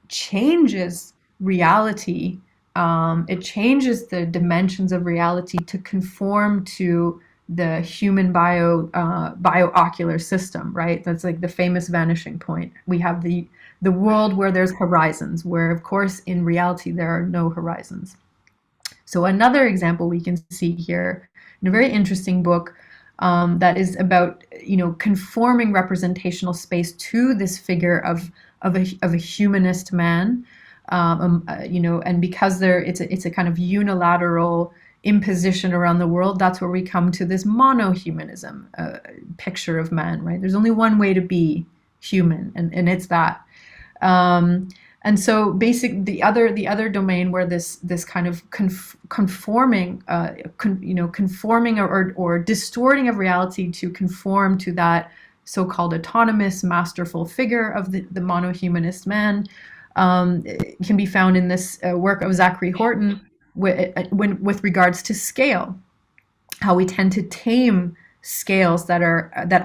changes reality. It changes the dimensions of reality to conform to the human bioocular system, right? That's like the famous vanishing point. We have the world where there's horizons, where of course in reality there are no horizons. So another example we can see here in a very interesting book that is about conforming representational space to this figure of a humanist man, and because it's a kind of unilateral imposition around the world, that's where we come to this monohumanism picture of man, right? There's only one way to be human, and it's that. And so the other domain where this kind of conforming or distorting of reality to conform to that so-called autonomous, masterful figure of the monohumanist man can be found in this work of Zachary Horton with regards to scale, how we tend to tame scales that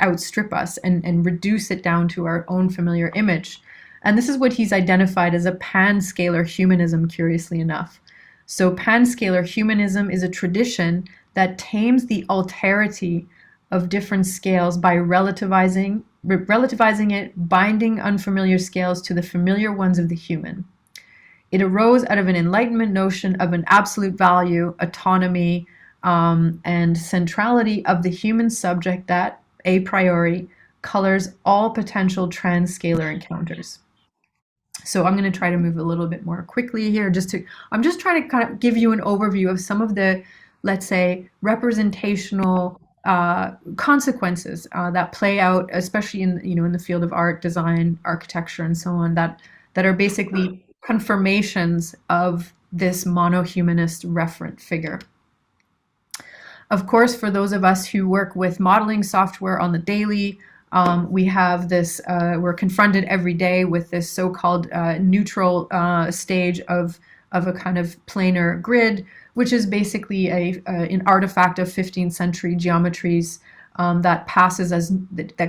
outstrip us and reduce it down to our own familiar image. And this is what he's identified as a panscalar humanism, curiously enough. So panscalar humanism is a tradition that tames the alterity of different scales by relativizing it, binding unfamiliar scales to the familiar ones of the human. It arose out of an Enlightenment notion of an absolute value, autonomy, and centrality of the human subject that, a priori, colors all potential transscalar encounters. So I'm going to try to move a little bit more quickly here. I'm just trying to kind of give you an overview of some of the, let's say, representational consequences that play out, especially in the field of art, design, architecture, and so on, that are basically confirmations of this monohumanist referent figure. Of course, for those of us who work with modeling software on the daily, we have this, we're confronted every day with this so-called neutral stage of a kind of planar grid, which is basically an artifact of 15th century geometries that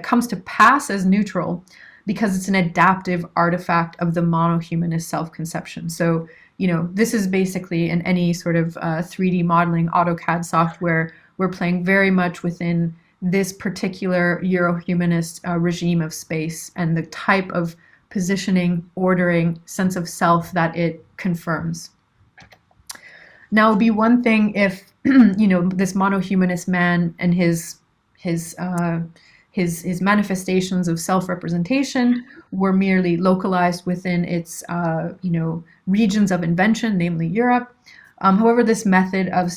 comes to pass as neutral because it's an adaptive artifact of the monohumanist self-conception. So, this is basically in any sort of 3D modeling AutoCAD software, we're playing very much within this particular Euro-humanist regime of space and the type of positioning, ordering, sense of self that it confirms. Now, it would be one thing if, this monohumanist man and his manifestations of self-representation were merely localized within its, regions of invention, namely Europe. However, this method of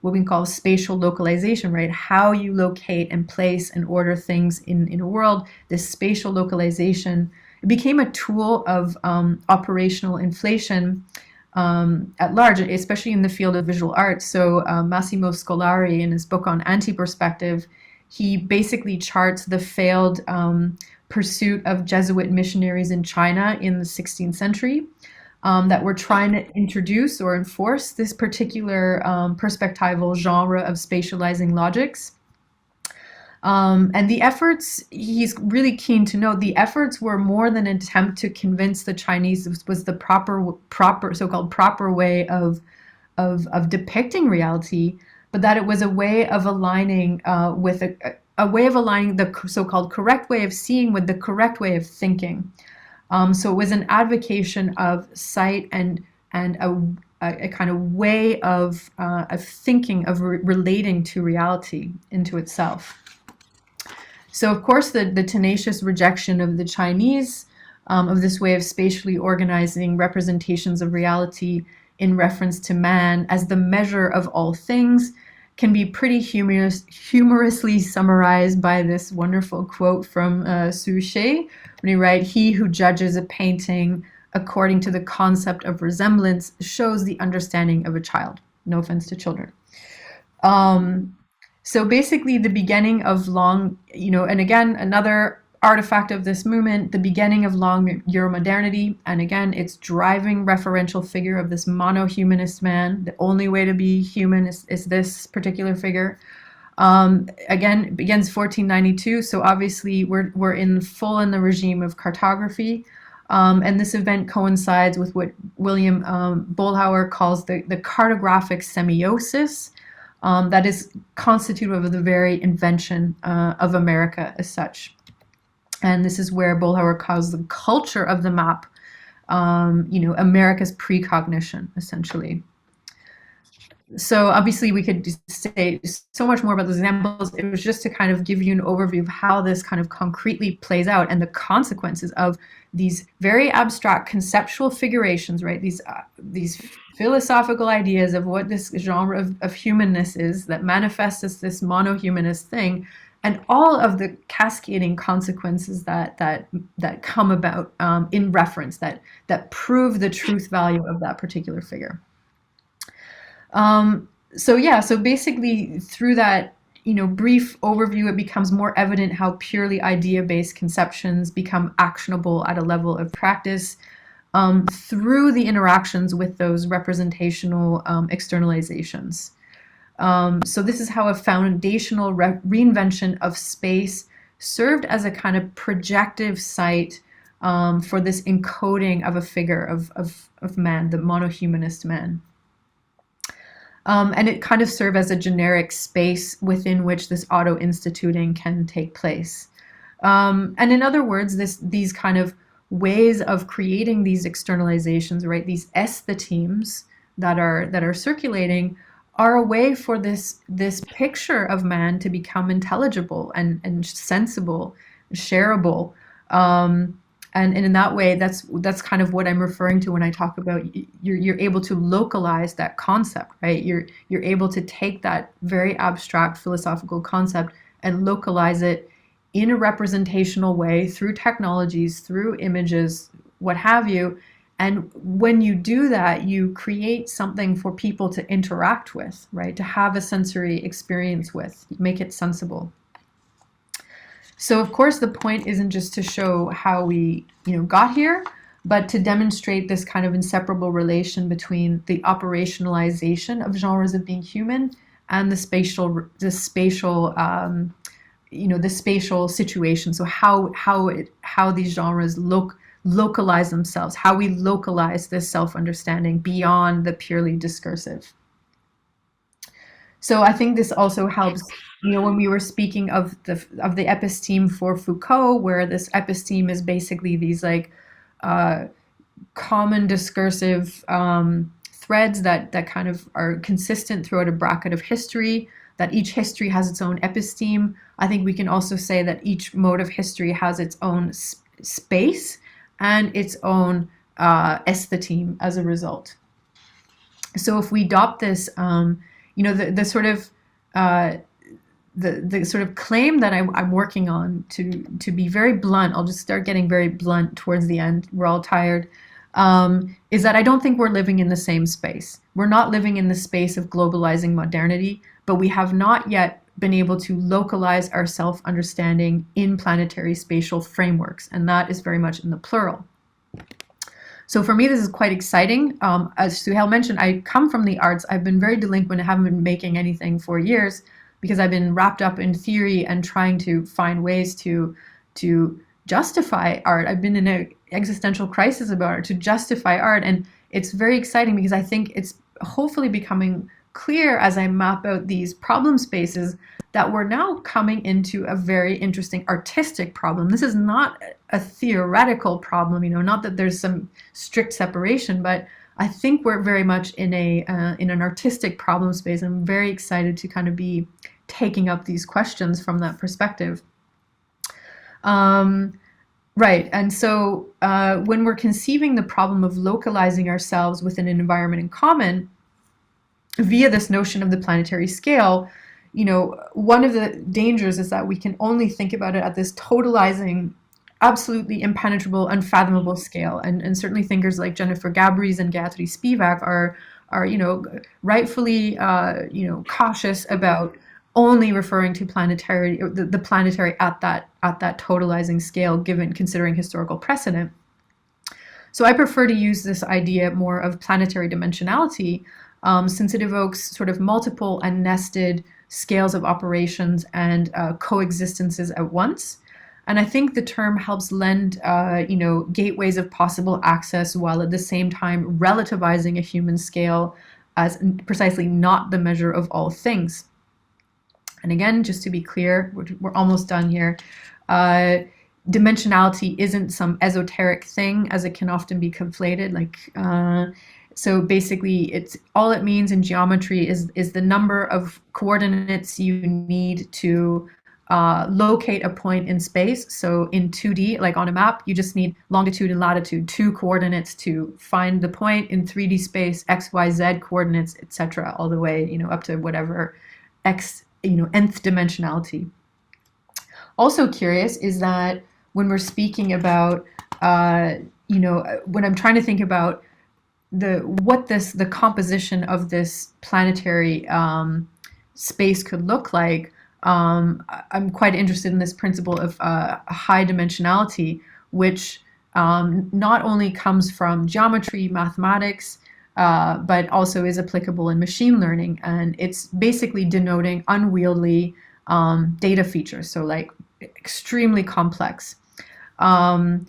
what we call spatial localization, right? How you locate and place and order things in a world, this spatial localization, it became a tool of operational inflation at large, especially in the field of visual arts. So Massimo Scolari, in his book on anti-perspective, he basically charts the failed pursuit of Jesuit missionaries in China in the 16th century. that were trying to introduce or enforce this particular perspectival genre of spatializing logics. And the efforts, he's really keen to note, the efforts were more than an attempt to convince the Chinese this was the proper so-called proper way of depicting reality, but that it was a way of aligning with a way of aligning the so-called correct way of seeing with the correct way of thinking. So it was an advocation of sight and a kind of way of thinking, of relating to reality into itself. So of course the tenacious rejection of the Chinese of this way of spatially organizing representations of reality in reference to man as the measure of all things can be pretty humorously summarized by this wonderful quote from Suchet, when he writes, "He who judges a painting according to the concept of resemblance shows the understanding of a child." No offense to children. So basically the beginning of and again, another artifact of this movement, the beginning of long-Euromodernity, and again, its driving referential figure of this monohumanist man. The only way to be human is this particular figure. Again, it begins 1492, so obviously we're in the regime of cartography, and this event coincides with what William Bollhauer calls the cartographic semiosis, that is constitutive of the very invention of America as such. And this is where Bollhauer calls the culture of the map, America's precognition, essentially. So obviously we could say so much more about those examples. It was just to kind of give you an overview of how this kind of concretely plays out and the consequences of these very abstract conceptual figurations, right? These philosophical ideas of what this genre of humanness is that manifests as this monohumanist thing, and all of the cascading consequences that come about in reference, that prove the truth value of that particular figure. So basically through that brief overview, it becomes more evident how purely idea-based conceptions become actionable at a level of practice through the interactions with those representational externalizations. So this is how a foundational reinvention of space served as a kind of projective site for this encoding of a figure of man, the monohumanist man. And it kind of served as a generic space within which this auto-instituting can take place. And in other words, these kind of ways of creating these externalizations, right? These aesthetemes that are circulating are a way for this picture of man to become intelligible and sensible, shareable. And in that way, that's kind of what I'm referring to when I talk about you're able to localize that concept, right? You're able to take that very abstract philosophical concept and localize it in a representational way through technologies, through images, what have you. And when you do that, you create something for people to interact with, right? To have a sensory experience with, make it sensible. So of course the point isn't just to show how we got here, but to demonstrate this kind of inseparable relation between the operationalization of genres of being human and the spatial situation. So how these genres localize themselves, how we localize this self-understanding beyond the purely discursive. So I think this also helps, when we were speaking of the episteme for Foucault, where this episteme is basically these common discursive threads that kind of are consistent throughout a bracket of history, that each history has its own episteme. I think we can also say that each mode of history has its own space and its own aestheteme as a result. So if we adopt this, the sort of claim that I'm working on, to be very blunt, I'll just start getting very blunt towards the end, we're all tired, is that I don't think we're living in the same space. We're not living in the space of globalizing modernity, but we have not yet been able to localize our self-understanding in planetary spatial frameworks, and that is very much in the plural. So for me, this is quite exciting. As Suhail mentioned, I come from the arts. I've been very delinquent. I haven't been making anything for years because I've been wrapped up in theory and trying to find ways to justify art. I've been in an existential crisis about art, to justify art. And it's very exciting because I think it's hopefully becoming clear as I map out these problem spaces that we're now coming into a very interesting artistic problem. This is not a theoretical problem, not that there's some strict separation, but I think we're very much in an artistic problem space. I'm very excited to kind of be taking up these questions from that perspective. Right, and so when we're conceiving the problem of localizing ourselves within an environment in common, via this notion of the planetary scale, one of the dangers is that we can only think about it at this totalizing, absolutely impenetrable, unfathomable scale. And certainly thinkers like Jennifer Gabrys and Gayatri Spivak are rightfully cautious about only referring to planetary, the planetary at that totalizing scale, considering historical precedent. So I prefer to use this idea more of planetary dimensionality, since it evokes sort of multiple and nested scales of operations and coexistences at once. And I think the term helps lend, gateways of possible access while at the same time relativizing a human scale as precisely not the measure of all things. And again, just to be clear, we're almost done here. Dimensionality isn't some esoteric thing, as it can often be conflated. So basically, all it means in geometry is the number of coordinates you need to locate a point in space. So in 2D, like on a map, you just need longitude and latitude, 2 coordinates to find the point. In 3D space, X, Y, Z coordinates, etc., all the way, up to whatever X, nth dimensionality. Also curious is that when we're speaking about, when I'm trying to think about the composition of this planetary space could look like, I'm quite interested in this principle of high dimensionality, which not only comes from geometry, mathematics, but also is applicable in machine learning. And it's basically denoting unwieldy data features, so like extremely complex. And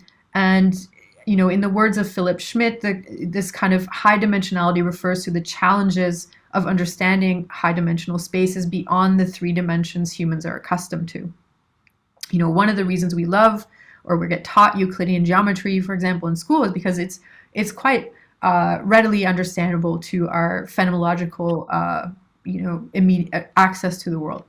in the words of Philip Schmidt, this kind of high dimensionality refers to the challenges of understanding high dimensional spaces beyond the 3 dimensions humans are accustomed to. One of the reasons we love or we get taught Euclidean geometry, for example, in school is because it's quite readily understandable to our phenomenological, immediate access to the world.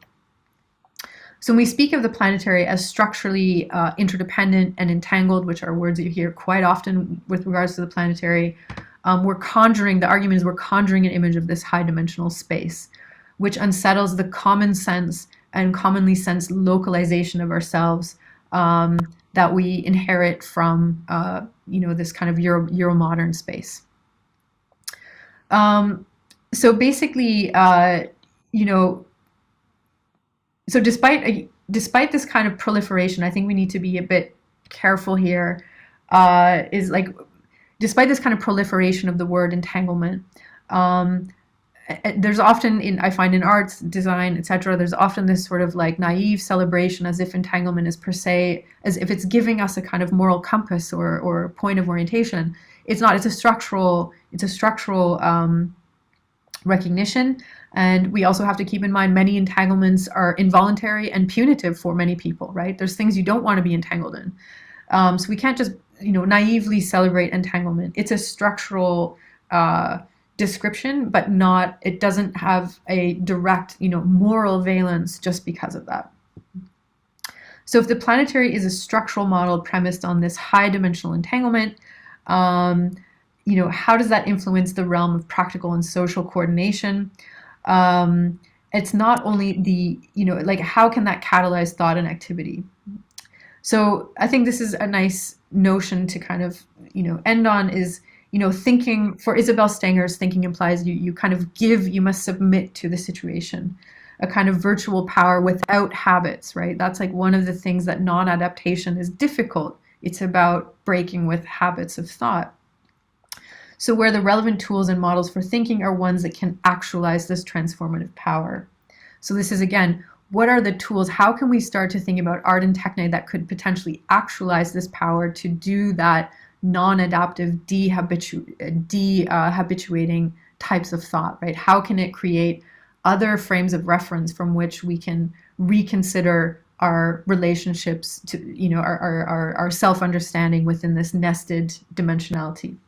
So when we speak of the planetary as structurally interdependent and entangled, which are words you hear quite often with regards to the planetary, the argument is we're conjuring an image of this high dimensional space, which unsettles the common sense and commonly sensed localization of ourselves that we inherit from, this kind of Euro-modern space. So basically, so despite this kind of proliferation, I think we need to be a bit careful here, despite this kind of proliferation of the word entanglement, there's often, I find in arts, design, etc., there's often this sort of like naive celebration as if entanglement is per se, as if it's giving us a kind of moral compass or point of orientation. It's not, it's a structural recognition. And we also have to keep in mind many entanglements are involuntary and punitive for many people, right? There's things you don't want to be entangled in. So we can't just, naively celebrate entanglement. It's a structural description, but it doesn't have a direct, moral valence just because of that. So if the planetary is a structural model premised on this high dimensional entanglement, how does that influence the realm of practical and social coordination? It's not only how can that catalyze thought and activity? So I think this is a nice notion to kind of, end on is, thinking, for Isabel Stenger's thinking implies you must submit to the situation, a kind of virtual power without habits, right? That's like one of the things that non-adaptation is difficult. It's about breaking with habits of thought. So where the relevant tools and models for thinking are ones that can actualize this transformative power. So this is, again, what are the tools? How can we start to think about art and techne that could potentially actualize this power to do that non-adaptive, dehabituating types of thought, right? How can it create other frames of reference from which we can reconsider our relationships to, you know, our self-understanding within this nested dimensionality?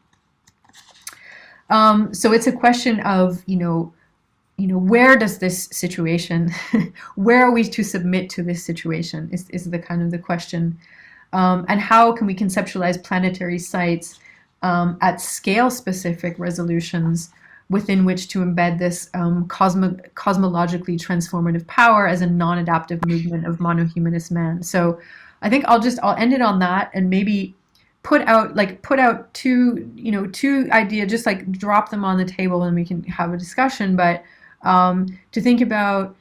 So it's a question of, where does this situation, where are we to submit to this situation is the kind of the question. And how can we conceptualize planetary sites at scale-specific resolutions within which to embed this cosmologically transformative power as a non-adaptive movement of monohumanist man. So I think I'll end it on that, and maybe put out two ideas, just like drop them on the table and we can have a discussion. But to think about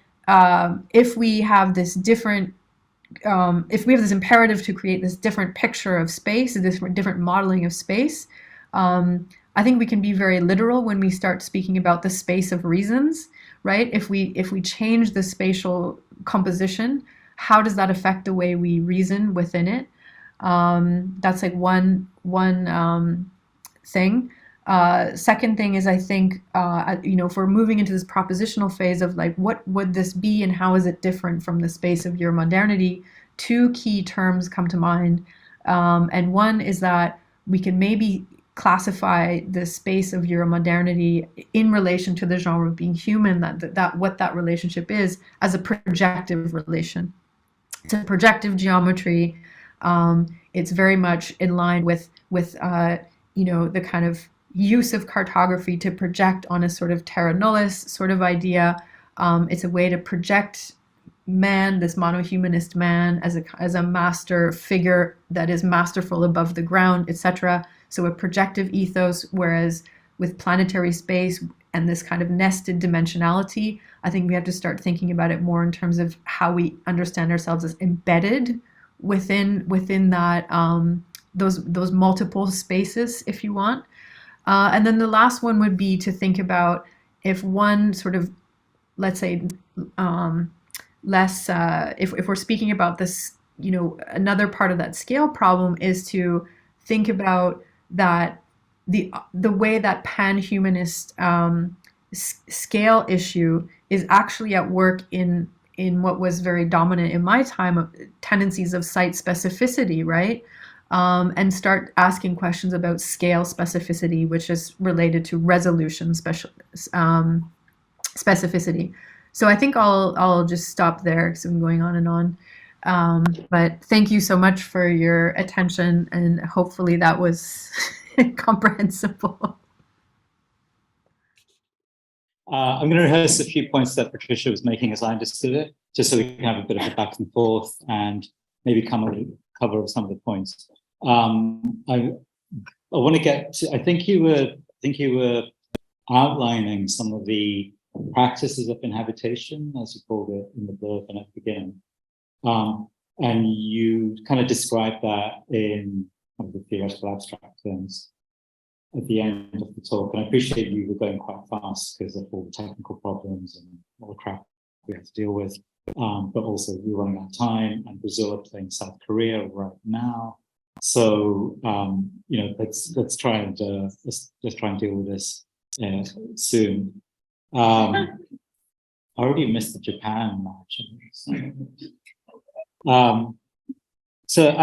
if we have this imperative to create this different picture of space, this different modeling of space, I think we can be very literal when we start speaking about the space of reasons, right? If we change the spatial composition, how does that affect the way we reason within it? That's like one thing. Second thing is, I think, if we're moving into this propositional phase of like, what would this be and how is it different from the space of Euro-modernity, two key terms come to mind. And one is that we can maybe classify the space of Euro-modernity in relation to the genre of being human, that what that relationship is, as a projective relation. It's a projective geometry. It's very much in line with the kind of use of cartography to project on a sort of terra nullis sort of idea. It's a way to project man, this monohumanist man, as a master figure that is masterful above the ground, etc. So a projective ethos, whereas with planetary space and this kind of nested dimensionality, I think we have to start thinking about it more in terms of how we understand ourselves as embedded within that those multiple spaces, if you want. And then the last one would be to think about if one sort of, let's say, less, if we're speaking about this, another part of that scale problem is to think about that the way that pan-humanist scale issue is actually at work in what was very dominant in my time of tendencies of site specificity, right? And start asking questions about scale specificity, which is related to resolution specificity. So I think I'll just stop there because I'm going on and on. But thank you so much for your attention, and hopefully that was comprehensible. I'm going to rehearse a few points that Patricia was making as I understood it, just so we can have a bit of a back and forth and maybe cover some of the points. I want to get to, I think you were outlining some of the practices of inhabitation, as you called it in the blurb and at the beginning. And you kind of described that in kind of the theoretical abstract terms at the end of the talk. And I appreciate you were going quite fast because of all the technical problems and all the crap we had to deal with. But also we're running out of time, and Brazil are playing South Korea right now. So let's try and deal with this soon. I already missed the Japan match. So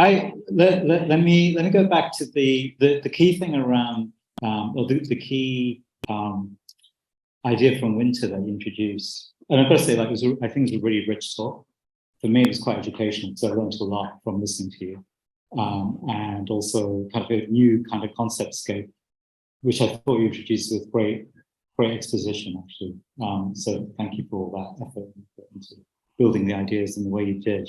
let me go back to the key thing around or the key idea from Wynter that you introduced. And I've got to say, I think it was a really rich talk. For me, it was quite educational, so I learned a lot from listening to you. And also kind of a new kind of concept scape, which I thought you introduced with great exposition, actually. So thank you for all that effort into building the ideas in the way you did.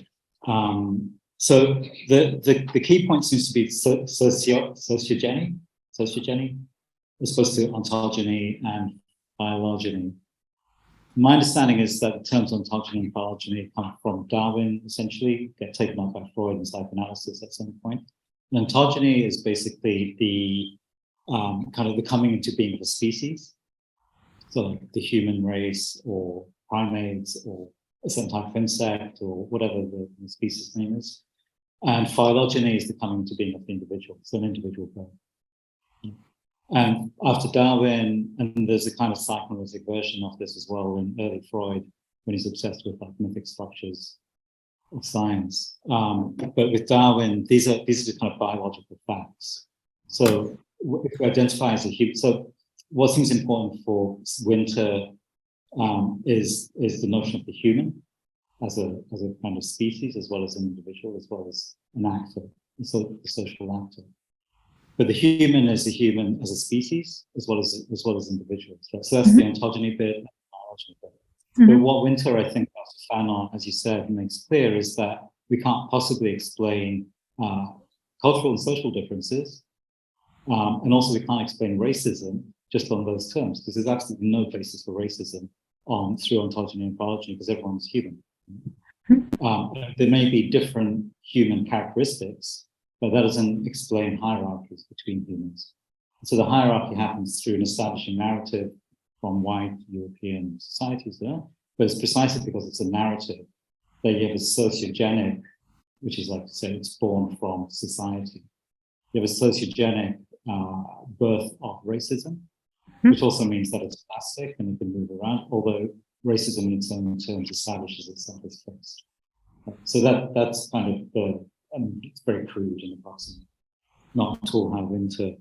So the key point seems to be sociogeny, as opposed to ontogeny and phylogeny. My understanding is that the terms ontogeny and phylogeny come from Darwin, essentially, get taken up by Freud in psychoanalysis at some point. And ontogeny is basically the kind of the coming into being of a species. So like the human race or primates or a certain type of insect or whatever the species name is. And phylogeny is the coming into being of the individual, so an individual birth. And after Darwin, and there's a kind of psychoanalytic version of this as well in early Freud, when he's obsessed with like mythic structures of science. But with Darwin, these are the kind of biological facts. So if we identify as a human, so what seems important for Wynter is the notion of the human as a kind of species, as well as an individual, as well as an actor, so the social actor. But the human is the human as a species, as well as individuals. Right? So that's the ontogeny bit, and the biology bit. But what Wynter, I think, after Fanon, as you said, makes clear is that we can't possibly explain cultural and social differences, and also we can't explain racism just on those terms, because there's absolutely no basis for racism through ontogeny and phylogeny, because everyone's human. There may be different human characteristics, but that doesn't explain hierarchies between humans. So the hierarchy happens through an establishing narrative from white European societies there, but it's precisely because it's a narrative that you have a sociogenic, which is like to say it's born from society. You have a sociogenic birth of racism, which also means that it's plastic and it can move around, although racism in its own terms establishes itself as fixed. So that's kind of the, it's very crude and approximate, not at all how Wynter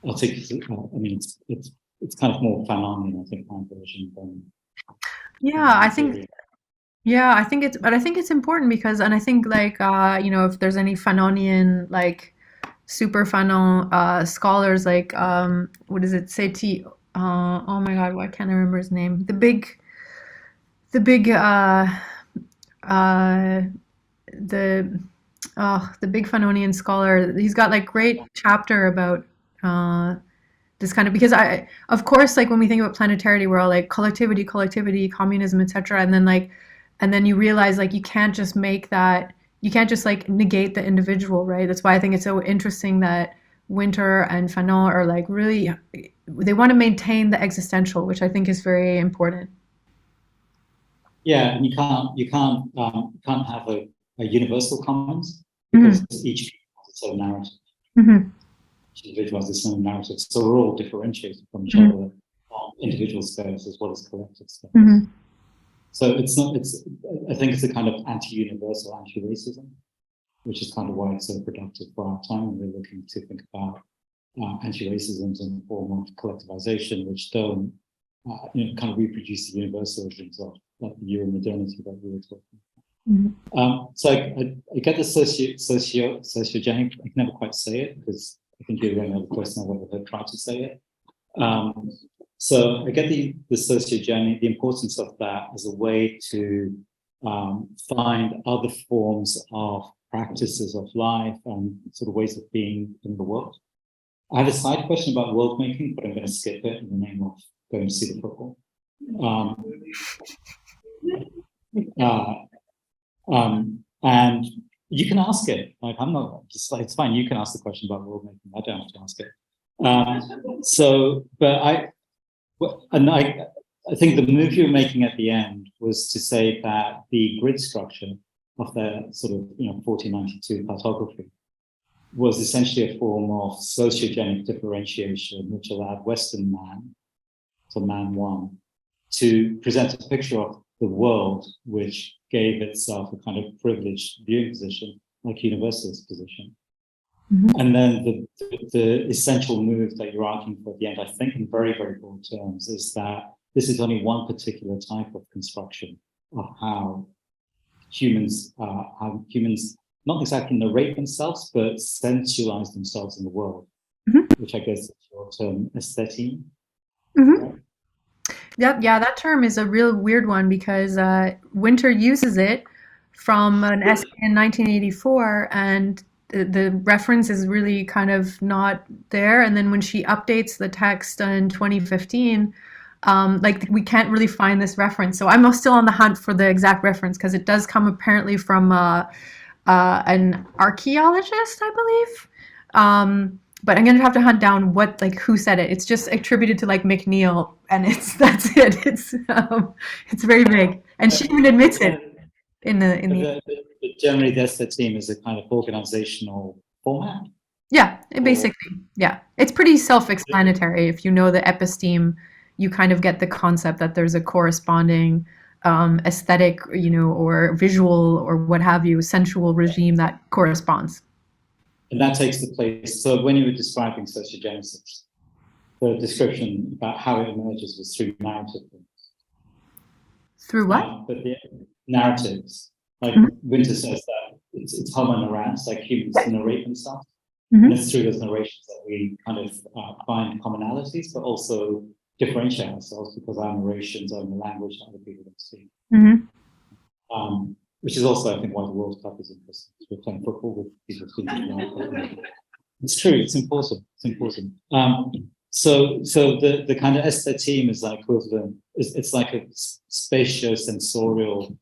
articulates. I mean, it's kind of more Fanonian, I think, my version than. Yeah, I think. Yeah, I think it's important because, and I think like if there's any Fanonian like super Fanon scholars like what is it, Seti? Oh my God, why can't I remember his name? The big the big Fanonian scholar. He's got like great chapter about this kind of, because of course, like when we think about planetarity, we're all like collectivity, communism, etc. And then you realize like you can't just like negate the individual, right? That's why I think it's so interesting that Wynter and Fanon are like really, they want to maintain the existential, which I think is very important. Yeah, and you can't have a universal commons, because each has its own narrative. Each individual has its own narrative, so we're all differentiated from each other on individual scales as well as collective scales. So I think it's a kind of anti-universal, anti-racism, which is kind of why it's so productive for our time, and we're looking to think about anti-racisms in the form of collectivization, which don't kind of reproduce the universalisms of like the Euro-modernity that we were talking about. So I get the sociogenic, I can never quite say it, because I think you're the only other person I've ever tried to say it. So I get the sociogeny, the importance of that as a way to find other forms of practices of life and sort of ways of being in the world. I have a side question about world making, but I'm going to skip it in the name of going to see the football. And you can ask it. Like I'm not just like, it's fine. You can ask the question about world making. I don't have to ask it. I think the move you were making at the end was to say that the grid structure of the sort of 1492 cartography was essentially a form of sociogenic differentiation, which allowed Western man, so man one, to present a picture of the world which gave itself a kind of privileged viewing position, like universalist position. And then the essential move that you're arguing for at the end, I think in very, very broad terms, is that this is only one particular type of construction of how humans not exactly narrate themselves, but sensualize themselves in the world, which I guess is your term, aesthete. Right? Yep, yeah, that term is a real weird one because Wynter uses it from an essay in 1984, and the reference is really kind of not there. And then when she updates the text in 2015, like we can't really find this reference. So I'm still on the hunt for the exact reference, because it does come apparently from an archaeologist, I believe. but I'm gonna have to hunt down who said it. It's just attributed to like McNeil, and that's it. It's very vague, and she even admits it in the. Generally, the Aesthetemes is a kind of organizational format. Yeah, basically, yeah. It's pretty self-explanatory. If you know the episteme, you kind of get the concept that there's a corresponding aesthetic, or visual or what have you, sensual regime that corresponds. And that takes the place. So when you were describing sociogenesis, the description about how it emerges was through narrative. Through what? But the narratives, like Wynter says that it's homo narrans, like humans narrate themselves. And it's through those narrations that we kind of find commonalities, but also differentiate ourselves because our narrations are in the language that other people don't speak. Which is also, I think, why the World Cup is interesting. We're playing football with people speaking. It's true. It's important. It's important. So the kind of aesthete is like equivalent. It's like a spatio-sensorial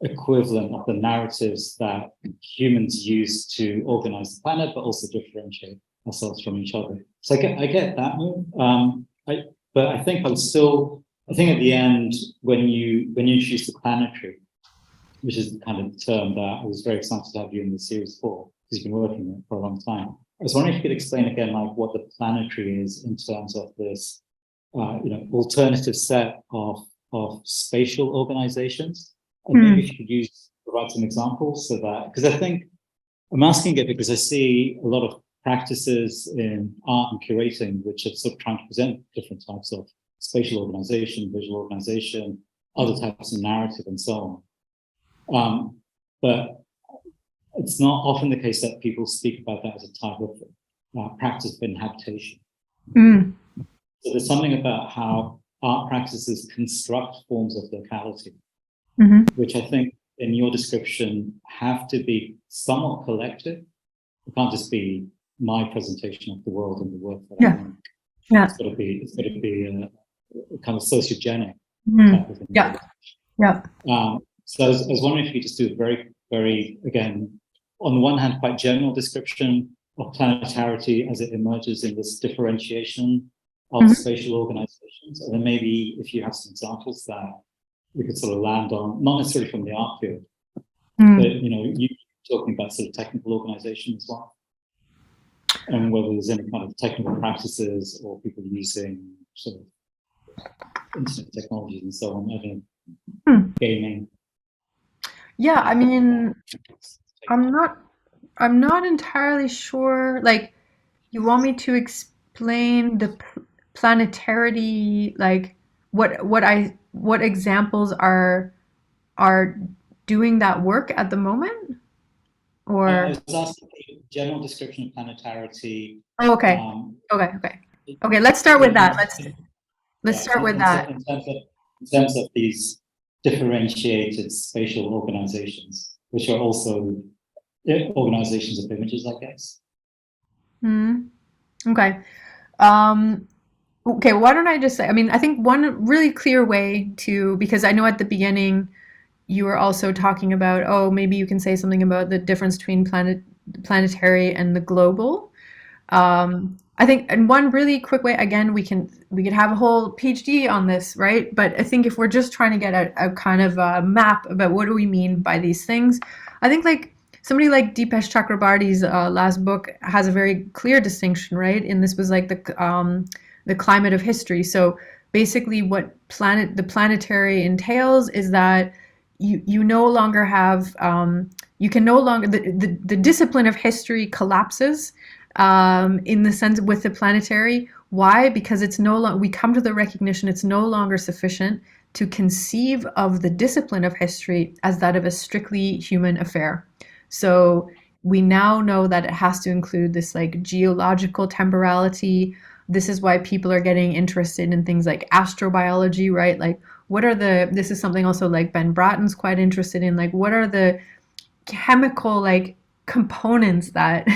equivalent of the narratives that humans use to organize the planet, but also differentiate ourselves from each other. So I get that move. But I think at the end, when you introduce the planetary, which is the kind of term that I was very excited to have you in the series for, because you've been working on it for a long time. I was wondering if you could explain again, like what the planetary is in terms of this, alternative set of spatial organizations. And maybe if you could provide some examples so that, because I think I'm asking it because I see a lot of practices in art and curating, which are sort of trying to present different types of spatial organization, visual organization, other types of narrative, and so on. But it's not often the case that people speak about that as a type of practice of inhabitation. So there's something about how art practices construct forms of locality, which I think in your description have to be somewhat collective. It can't just be my presentation of the world and the work that I make. It's got to be a kind of sociogenic type of thing. So I was wondering if you could just do a very, very, again, on the one hand, quite general description of planetarity as it emerges in this differentiation of spatial organizations, and then maybe if you have some examples that we could sort of land on, not necessarily from the art field, but you talking about sort of technical organization as well, and whether there's any kind of technical practices or people using sort of internet technologies and so on, I don't know, gaming. Yeah, I mean, I'm not entirely sure. Like, you want me to explain the planetarity, like what examples are doing that work at the moment, or I was asking a general description of planetarity. Oh, okay. Okay. Let's start with that. Let's start with that. In terms of these differentiated spatial organizations, which are also organizations of images, I guess. Okay. Okay, why don't I just say, I mean, I think one really clear way to, because I know at the beginning you were also talking about, oh, maybe you can say something about the difference between planetary and the global. I think, and one really quick way, again, we could have a whole PhD on this, right? But I think if we're just trying to get a kind of a map about what do we mean by these things, I think like somebody like Dipesh Chakrabarty's last book has a very clear distinction, right? And this was like the climate of history. So basically what the planetary entails is that you no longer have, you can no longer, the discipline of history collapses in the sense with the planetary. Why? Because it's no longer, we come to the recognition it's no longer sufficient to conceive of the discipline of history as that of a strictly human affair. So we now know that it has to include this like geological temporality. This is why people are getting interested in things like astrobiology, right? Like this is something also like Ben Bratton's quite interested in, like what are the chemical like components that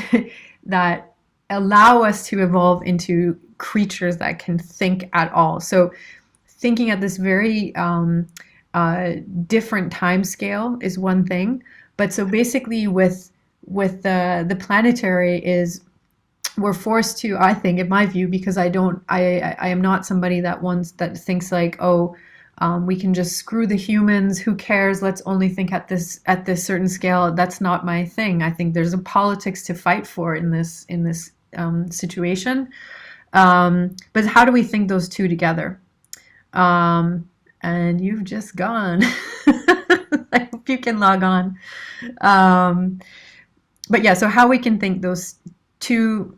that allow us to evolve into creatures that can think at all. So thinking at this very different time scale is one thing. But so basically with the planetary is we're forced to, I think, in my view, because I am not somebody that thinks like, oh, we can just screw the humans, who cares, let's only think at this certain scale. That's not my thing. I think there's a politics to fight for in this situation. But how do we think those two together? And you've just gone. I hope you can log on. But yeah, so how we can think those two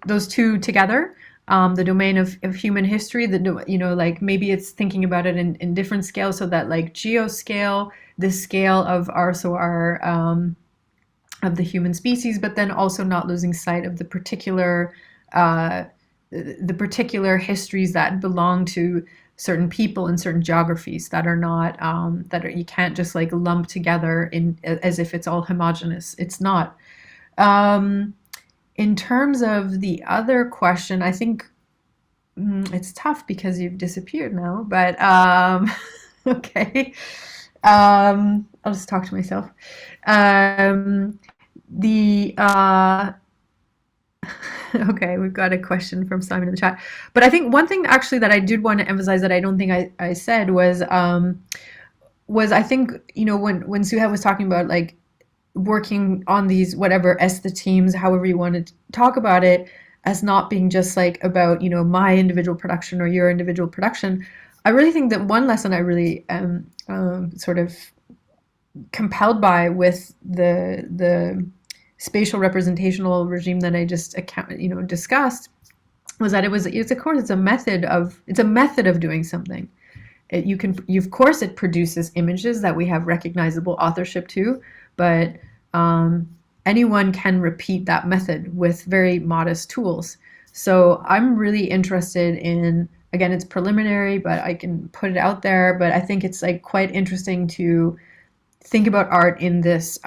together, the domain of human history, like maybe it's thinking about it in different scales, so that like geoscale, this scale of our of the human species, but then also not losing sight of the particular histories that belong to certain people in certain geographies that are not you can't just like lump together as if it's all homogeneous. It's not. In terms of the other question, I think it's tough because you've disappeared now, but okay. I'll just talk to myself. Okay, we've got a question from Simon in the chat. But I think one thing actually that I did want to emphasize that I don't think I said was I think, when Suha was talking about like working on these whatever aesthetemes, however you want to talk about it, as not being just like about my individual production or your individual production. I really think that one lesson I really am sort of compelled by with the spatial representational regime that I just discussed was that it's a method of doing something. Of course it produces images that we have recognizable authorship to, but anyone can repeat that method with very modest tools. So I'm really interested in, again, it's preliminary, but I can put it out there, but I think it's like quite interesting to think about art in this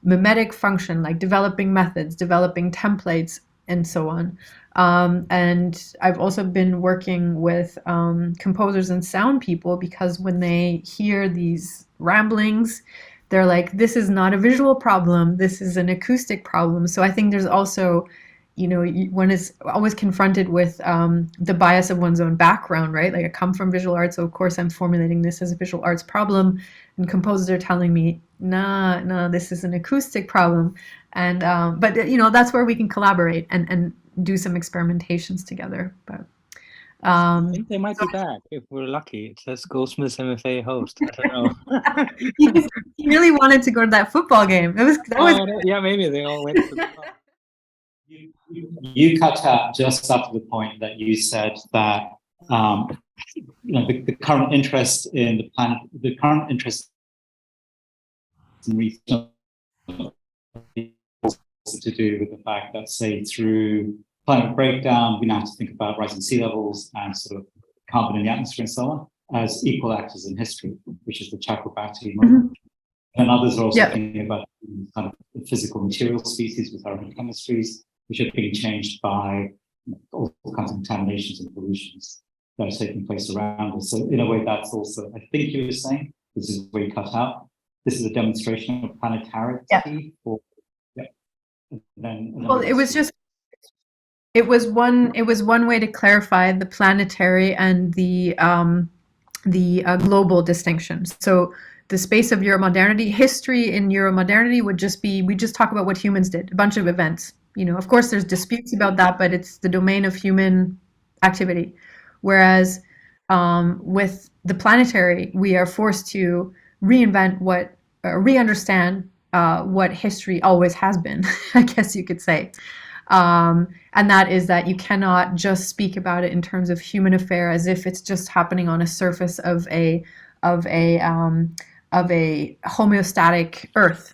mimetic function, like developing methods, developing templates, and so on. And I've also been working with composers and sound people, because when they hear these ramblings, they're like, this is not a visual problem, this is an acoustic problem. So I think there's also, one is always confronted with the bias of one's own background, right? Like I come from visual arts, so of course I'm formulating this as a visual arts problem, and composers are telling me, no, this is an acoustic problem. And but that's where we can collaborate and do some experimentations together. But I think they might be back if we're lucky. It says Goldsmiths MFA host. I don't know. He really wanted to go to that football game. Yeah, maybe they all went to the pub. You cut out just up to the point that you said that the current interest in the planet, the current interest in research to do with the fact that, say, through climate breakdown, we now have to think about rising sea levels and sort of carbon in the atmosphere and so on as equal actors in history, which is the Chakrabarty model. Mm-hmm. And others are also thinking about kind of physical material species with our own chemistries, which are being changed by all kinds of contaminations and pollutions that are taking place around us. So in a way, that's also, I think you were saying, this is where you cut out. This is a demonstration of planetarity. Well, it was one way to clarify the planetary and the global distinction. So the space of Euro-modernity, history in Euro-modernity would just be, we just talk about what humans did, a bunch of events. Of course there's disputes about that, but it's the domain of human activity. Whereas with the planetary, we are forced to reinvent re-understand what history always has been, I guess you could say. And that is that you cannot just speak about it in terms of human affair as if it's just happening on a surface of a homeostatic Earth.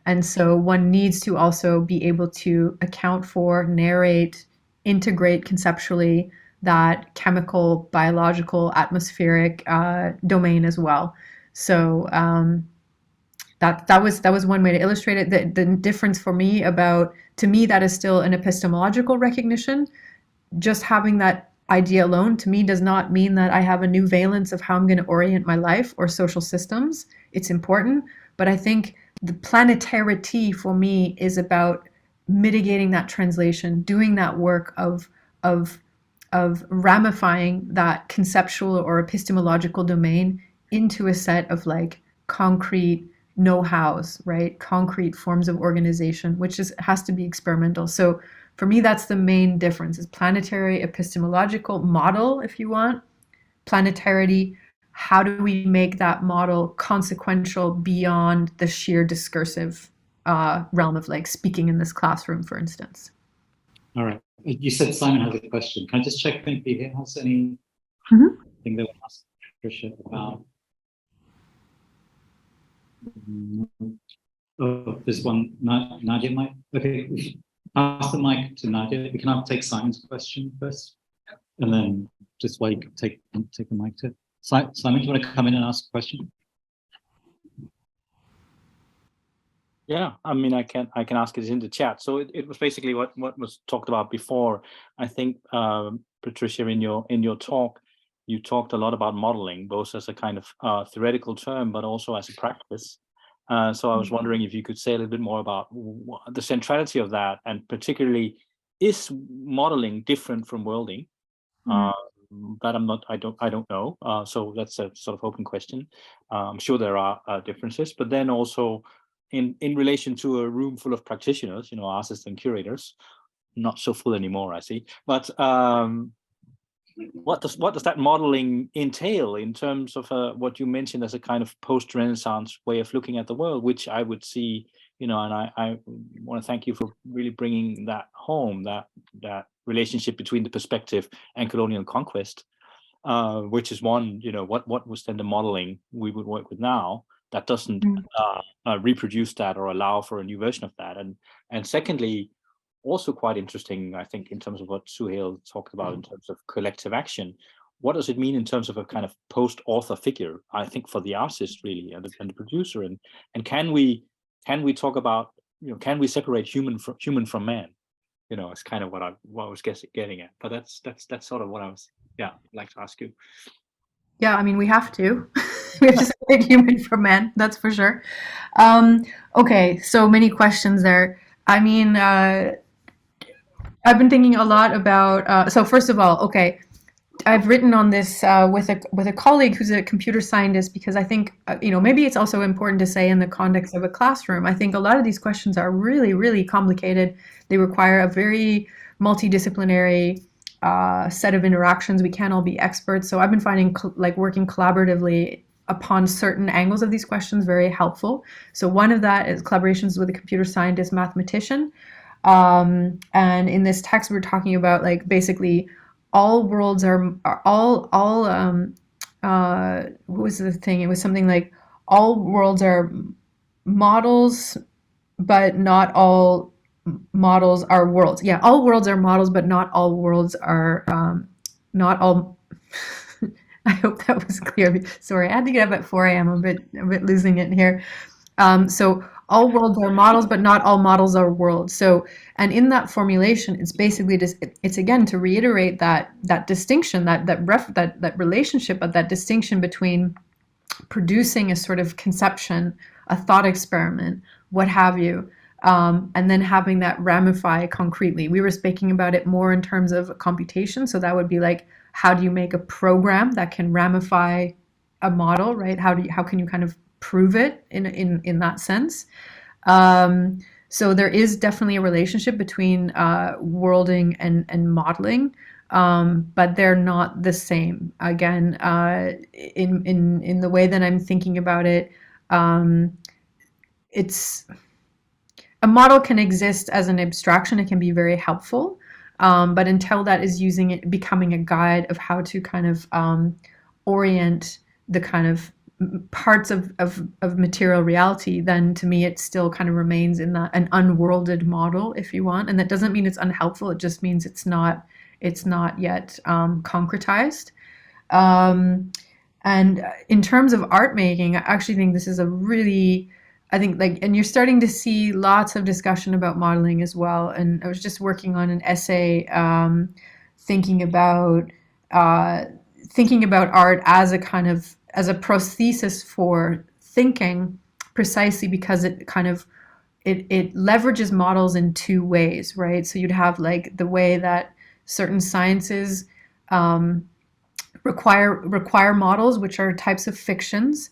And so one needs to also be able to account for, narrate, integrate conceptually that chemical, biological, atmospheric domain as well. So that was one way to illustrate it. The difference for me to me, that is still an epistemological recognition. Just having that idea alone, to me, does not mean that I have a new valence of how I'm going to orient my life or social systems. It's important, but I think the planetarity for me is about mitigating that translation, doing that work of of ramifying that conceptual or epistemological domain into a set of like concrete know-hows, right? Concrete forms of organization, which has to be experimental. So for me, that's the main difference: is planetary epistemological model, if you want, planetarity. How do we make that model consequential beyond the sheer discursive realm of like speaking in this classroom, for instance? All right. You said Simon has a question. Can I just check if he has anything they want to ask Patricia about? Oh, there's one. Nadia might. Okay, pass the mic to Nadia. We can take Simon's question first, and then just wait. Take the mic to Simon. Do you want to come in and ask a question? Yeah, I mean, I can ask it in the chat. So it was basically what was talked about before. I think Patricia, in your talk, you talked a lot about modeling, both as a kind of theoretical term, but also as a practice. So I was wondering if you could say a little bit more about the centrality of that, and particularly, is modeling different from worlding? That I don't know. So that's a sort of open question. I'm sure there are differences, but then also, in relation to a room full of practitioners, artists and curators, not so full anymore, I see. But what does that modeling entail in terms of what you mentioned as a kind of post-Renaissance way of looking at the world, which I would see, and I want to thank you for really bringing that home, that relationship between the perspective and colonial conquest, which is one, what was then the modeling we would work with now that doesn't reproduce that or allow for a new version of that. And secondly, also quite interesting, I think, in terms of what Suhail talked about in terms of collective action. What does it mean in terms of a kind of post-author figure, I think, for the artist really and the producer? And can we talk about, can we separate human from man? It's kind of what I was getting at. But that's sort of what I was like to ask you. Yeah, I mean, we have to. We have to separate human from man, that's for sure. Okay, so many questions there. I mean, I've been thinking a lot about, so first of all, okay, I've written on this with a colleague who's a computer scientist, because I think, maybe it's also important to say in the context of a classroom, I think a lot of these questions are really, really complicated. They require a very multidisciplinary set of interactions. We can't all be experts. So I've been finding working collaboratively upon certain angles of these questions very helpful. So one of that is collaborations with a computer scientist mathematician. And in this text, we're talking about basically all worlds are what was the thing? It was something like all worlds are models, but not all models are worlds. Yeah, all worlds are models, but not all worlds are not all. I hope that was clear. Sorry, I had to get up at 4 a.m. I'm a bit losing it here. So all worlds are models, but not all models are worlds. So, and in that formulation, it's basically just, it's again to reiterate that distinction, that relationship, but that distinction between producing a sort of conception, a thought experiment, what have you, and then having that ramify concretely. We were speaking about it more in terms of computation. So that would be like, how do you make a program that can ramify a model, right? How can you kind of prove it in that sense? So there is definitely a relationship between worlding and modeling, but they're not the same. Again, in the way that I'm thinking about it, it's a model can exist as an abstraction. It can be very helpful, but until that is using it, becoming a guide of how to kind of orient the kind of parts of material reality, then to me it still kind of remains in an unworlded model, if you want. And that doesn't mean it's unhelpful. It just means it's not yet concretized. And in terms of art making, I actually think this is a really, and you're starting to see lots of discussion about modeling as well. And I was just working on an essay thinking about art as a prosthesis for thinking, precisely because it kind of it leverages models in two ways, right? So you'd have like the way that certain sciences require models, which are types of fictions,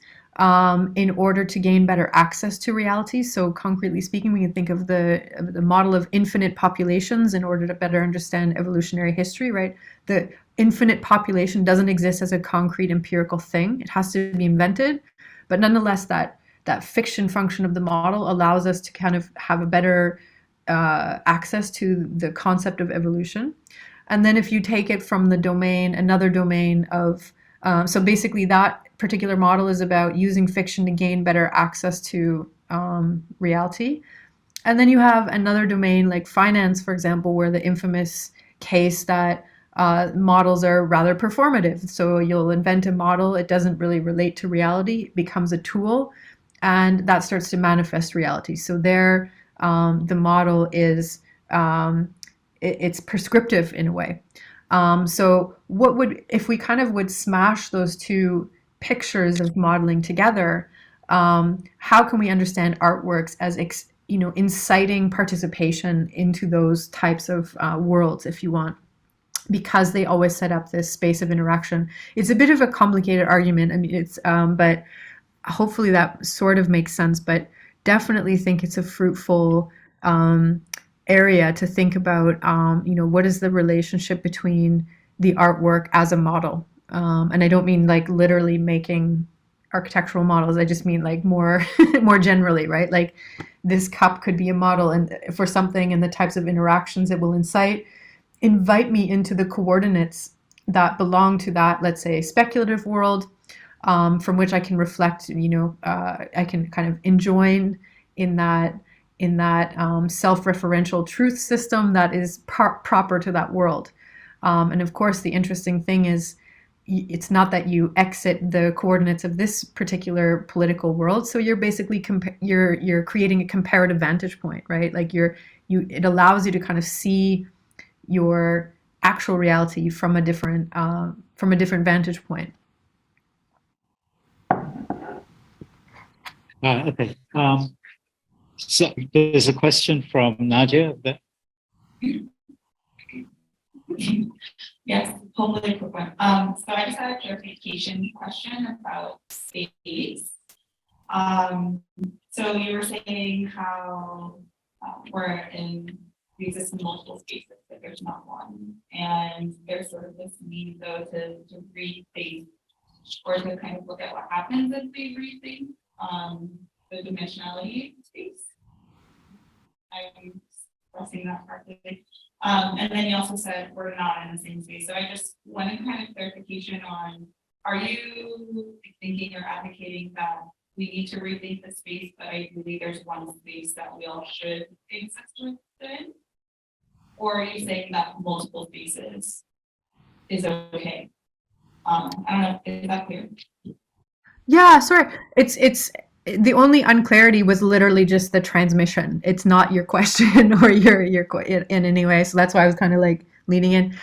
in order to gain better access to reality. So concretely speaking, we can think of the model of infinite populations in order to better understand evolutionary history, right? The infinite population doesn't exist as a concrete empirical thing. It has to be invented, but nonetheless, that fiction function of the model allows us to kind of have a better access to the concept of evolution. And then if you take it from the domain, another domain of, so basically that particular model is about using fiction to gain better access to reality. And then you have another domain like finance, for example, where the infamous case that models are rather performative. So you'll invent a model, it doesn't really relate to reality, it becomes a tool, and that starts to manifest reality. So there, the model is, it's prescriptive in a way. So what would, if we kind of would smash those two pictures of modeling together, how can we understand artworks as inciting participation into those types of worlds, if you want, because they always set up this space of interaction. It's a bit of a complicated argument. I mean, it's but hopefully that sort of makes sense. But definitely think it's a fruitful area to think about. What is the relationship between the artwork as a model? And I don't mean like literally making architectural models. I just mean like more more generally, right? Like this cup could be a model and for something, and the types of interactions it will invite me into the coordinates that belong to that, let's say, speculative world, from which I can reflect. I can kind of enjoin in that self-referential truth system that is proper to that world. And of course, the interesting thing is, it's not that you exit the coordinates of this particular political world. So you're basically you're creating a comparative vantage point, right? Like it allows you to kind of see your actual reality from a different vantage point. Okay. So there's a question from Nadia that. Yes, hopefully a quick one. So I just had a clarification question about space. So you were saying how we exist in multiple spaces, but there's not one. And there's sort of this need though to rethink or to kind of look at what happens if we rethink the dimensionality of space. I'm expressing that correctly. And then you also said we're not in the same space. So I just wanted kind of clarification on, are you thinking or advocating that we need to rethink the space, but ideally there's one space that we all should exist within? Or are you saying that multiple spaces is okay? I don't know, is that clear? Yeah, sorry. It's the only unclarity was literally just the transmission. It's not your question or your in any way. So that's why I was kind of like leaning in.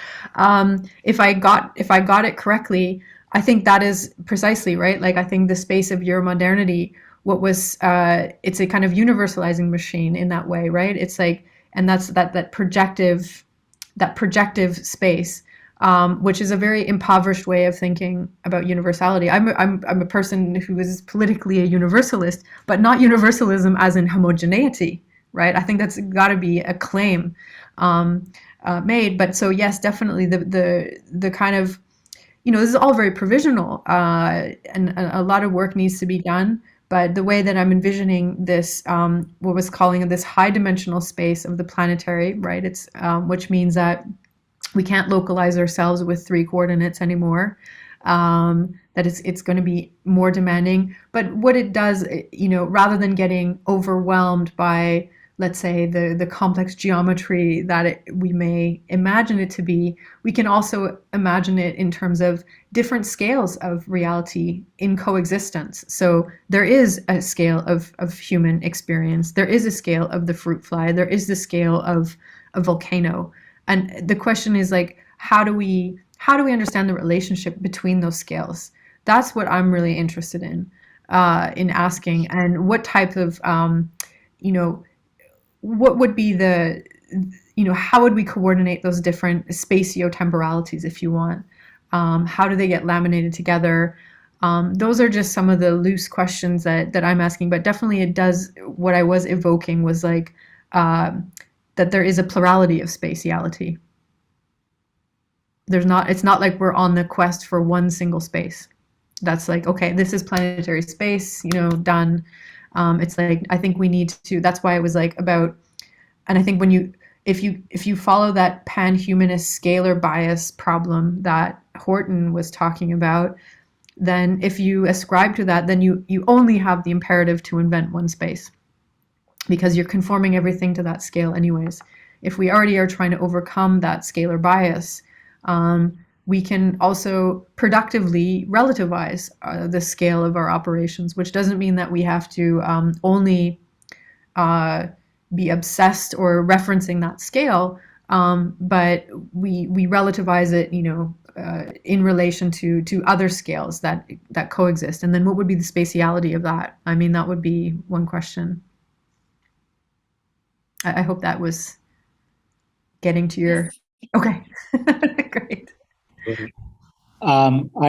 If I got it correctly, I think that is precisely right. Like I think the space of Euro-modernity, it's a kind of universalizing machine in that way, right? It's like, and that's that projective space. Which is a very impoverished way of thinking about universality. I'm a person who is politically a universalist, but not universalism as in homogeneity, right? I think that's got to be a claim made. But so yes, definitely the kind of, this is all very provisional, and a lot of work needs to be done. But the way that I'm envisioning this, what was calling this high dimensional space of the planetary, right? It's which means that we can't localize ourselves with 3 coordinates anymore. That it's going to be more demanding. But what it does, rather than getting overwhelmed by, let's say, the complex geometry that we may imagine it to be, we can also imagine it in terms of different scales of reality in coexistence. So there is a scale of human experience. There is a scale of the fruit fly. There is the scale of a volcano. And the question is like, how do we understand the relationship between those scales? That's what I'm really interested in asking, and what type of, what would be the, how would we coordinate those different spatio-temporalities, if you want? How do they get laminated together? Those are just some of the loose questions that I'm asking, but definitely it does, what I was evoking was like, that there is a plurality of spatiality. It's not like we're on the quest for one single space. That's like, okay, this is planetary space, done. It's like, I think we need to, that's why it was like about, and I think if you follow that pan-humanist scalar bias problem that Horton was talking about, then if you ascribe to that, then you only have the imperative to invent one space, because you're conforming everything to that scale anyways. If we already are trying to overcome that scalar bias, we can also productively relativize the scale of our operations, which doesn't mean that we have to only be obsessed or referencing that scale, but we relativize it, in relation to other scales that coexist. And then what would be the spatiality of that? I mean, that would be one question. I hope that was getting to your, okay, great. I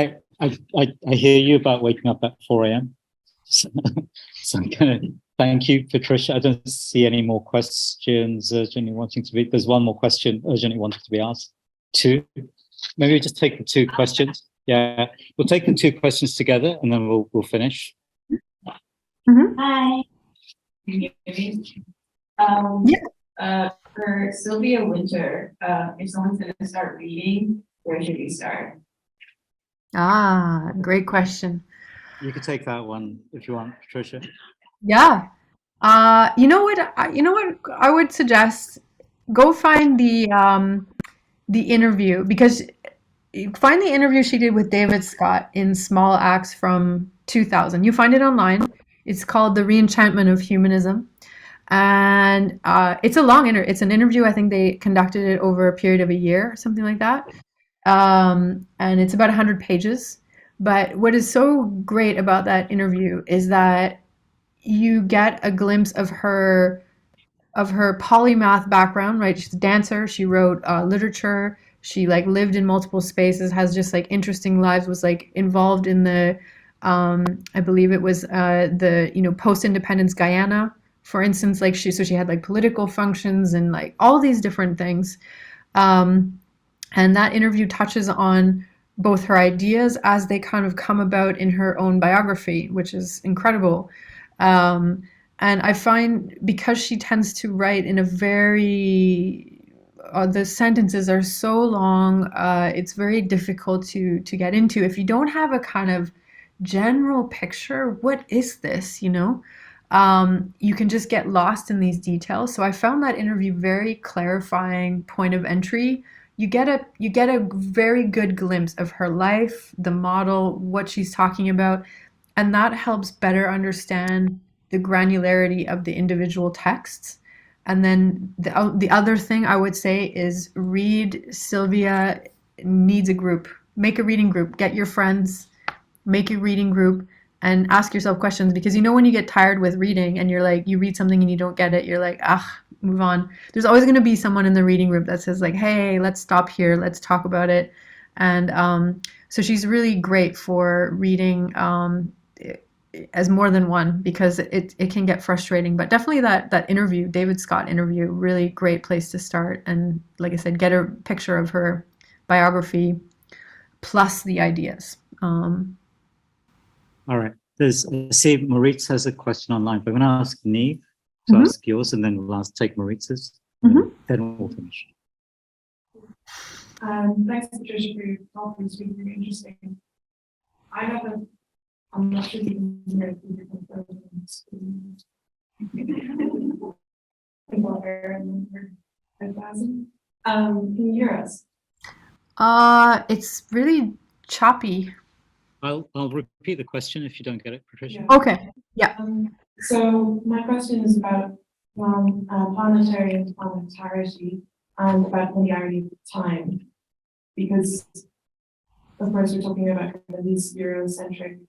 hear you about waking up at 4 a.m. So I'm gonna thank you, Patricia. I don't see any more questions urgently wanting to be. There's one more question urgently wanting to be asked. Two. Maybe we just take the two questions. Yeah, we'll take the two questions together and then we'll finish. Mm-hmm. Hi. Can you hear me? For Sylvia Wynter, if someone's going to start reading, where should we start? Great question. You could take that one if you want, Patricia. Yeah. You know what I would suggest? Go find the interview, because you find the interview she did with David Scott in Small Acts from 2000. You find it online. It's called The Reenchantment of Humanism. And it's a long it's an interview. I think they conducted it over a period of a year, something like that. And it's about 100 pages. But what is so great about that interview is that you get a glimpse of her polymath background, right? She's a dancer. She wrote literature. She like lived in multiple spaces, has just like interesting lives, was like involved in the, I believe it was the, post-independence Guyana, for instance. Like she had like political functions and like all these different things. And that interview touches on both her ideas as they kind of come about in her own biography, which is incredible. And I find, because she tends to write in a very, the sentences are so long, it's very difficult to get into. If you don't have a kind of general picture, what is this, you can just get lost in these details. So I found that interview very clarifying point of entry. You get a very good glimpse of her life, the model, what she's talking about, and that helps better understand the granularity of the individual texts. And then the other thing I would say is read. Sylvia needs a group. Make a reading group. Get your friends, make a reading group, and ask yourself questions. Because when you get tired with reading and you're like, you read something and you don't get it, you're like, move on. There's always going to be someone in the reading group that says like, hey, let's stop here, let's talk about it. And so she's really great for reading as more than one, because it can get frustrating. But definitely that interview, David Scott interview, really great place to start. And like I said, get a picture of her biography plus the ideas. All right. I see Maurice has a question online, but I'm going to ask Neve to ask yours, and then we'll take Maurice's, then we'll finish. Thanks, Patricia, for your talk. It's been really interesting. I'm not sure you can hear it through different versions. Can you hear us? It's really choppy. I'll repeat the question if you don't get it, Patricia. Yeah. Okay. Yeah. So my question is about planetary and planetarity, and about linearity of time, because of course we're talking about these Eurocentric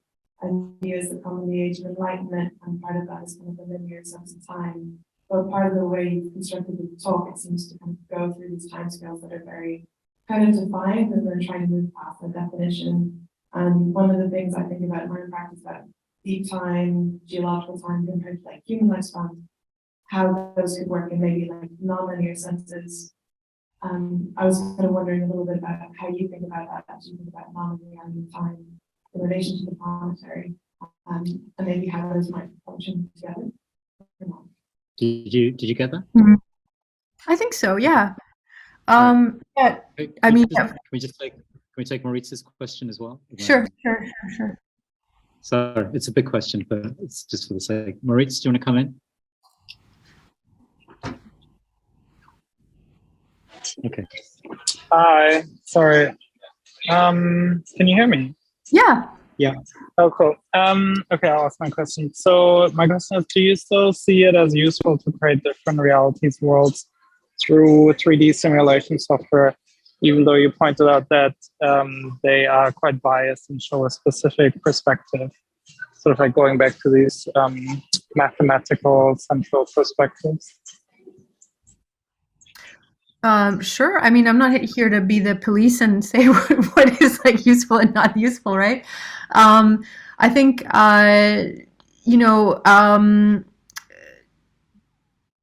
ideas that come in the Age of Enlightenment, and part of that is kind of a linear sense of time. but part of the way you've constructed the talk, it seems to kind of go through these timescales that are very kind of defined and then trying to move past the definition. And one of the things I think about in my practice about deep time, geological time compared to like human lifespan, how those could work in maybe like non-linear senses. I was kind of wondering a little bit about how you think about that as you think about non-linear time in relation to the planetary, and maybe how those might function together. Did you get that? Mhm. I think so, yeah. Yeah, I mean, Can we take Maurizio's question as well? sure. Sorry, it's a big question, but it's just for the sake. Maurizio, do you want to come in? Okay. Hi, sorry. Can you hear me? Yeah. Yeah. Oh, cool. Okay, I'll ask my question. So my question is, do you still see it as useful to create different realities worlds through 3D simulation software, even though you pointed out that they are quite biased and show a specific perspective, sort of like going back to these mathematical central perspectives? Sure. I mean, I'm not here to be the police and say what is like useful and not useful, right? I think,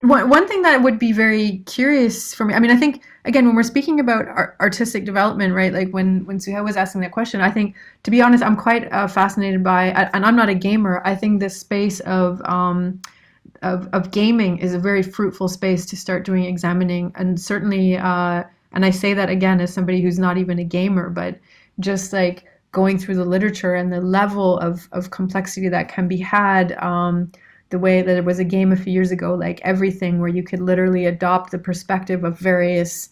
one thing that would be very curious for me, I mean, I think, again, when we're speaking about artistic development, right, like when Suha was asking that question, I think, to be honest, I'm quite fascinated by, and I'm not a gamer, I think this space of gaming is a very fruitful space to start doing examining, and certainly, and I say that again as somebody who's not even a gamer, but just like going through the literature and the level of complexity that can be had, the way that it was a game a few years ago, like Everything, where you could literally adopt the perspective of various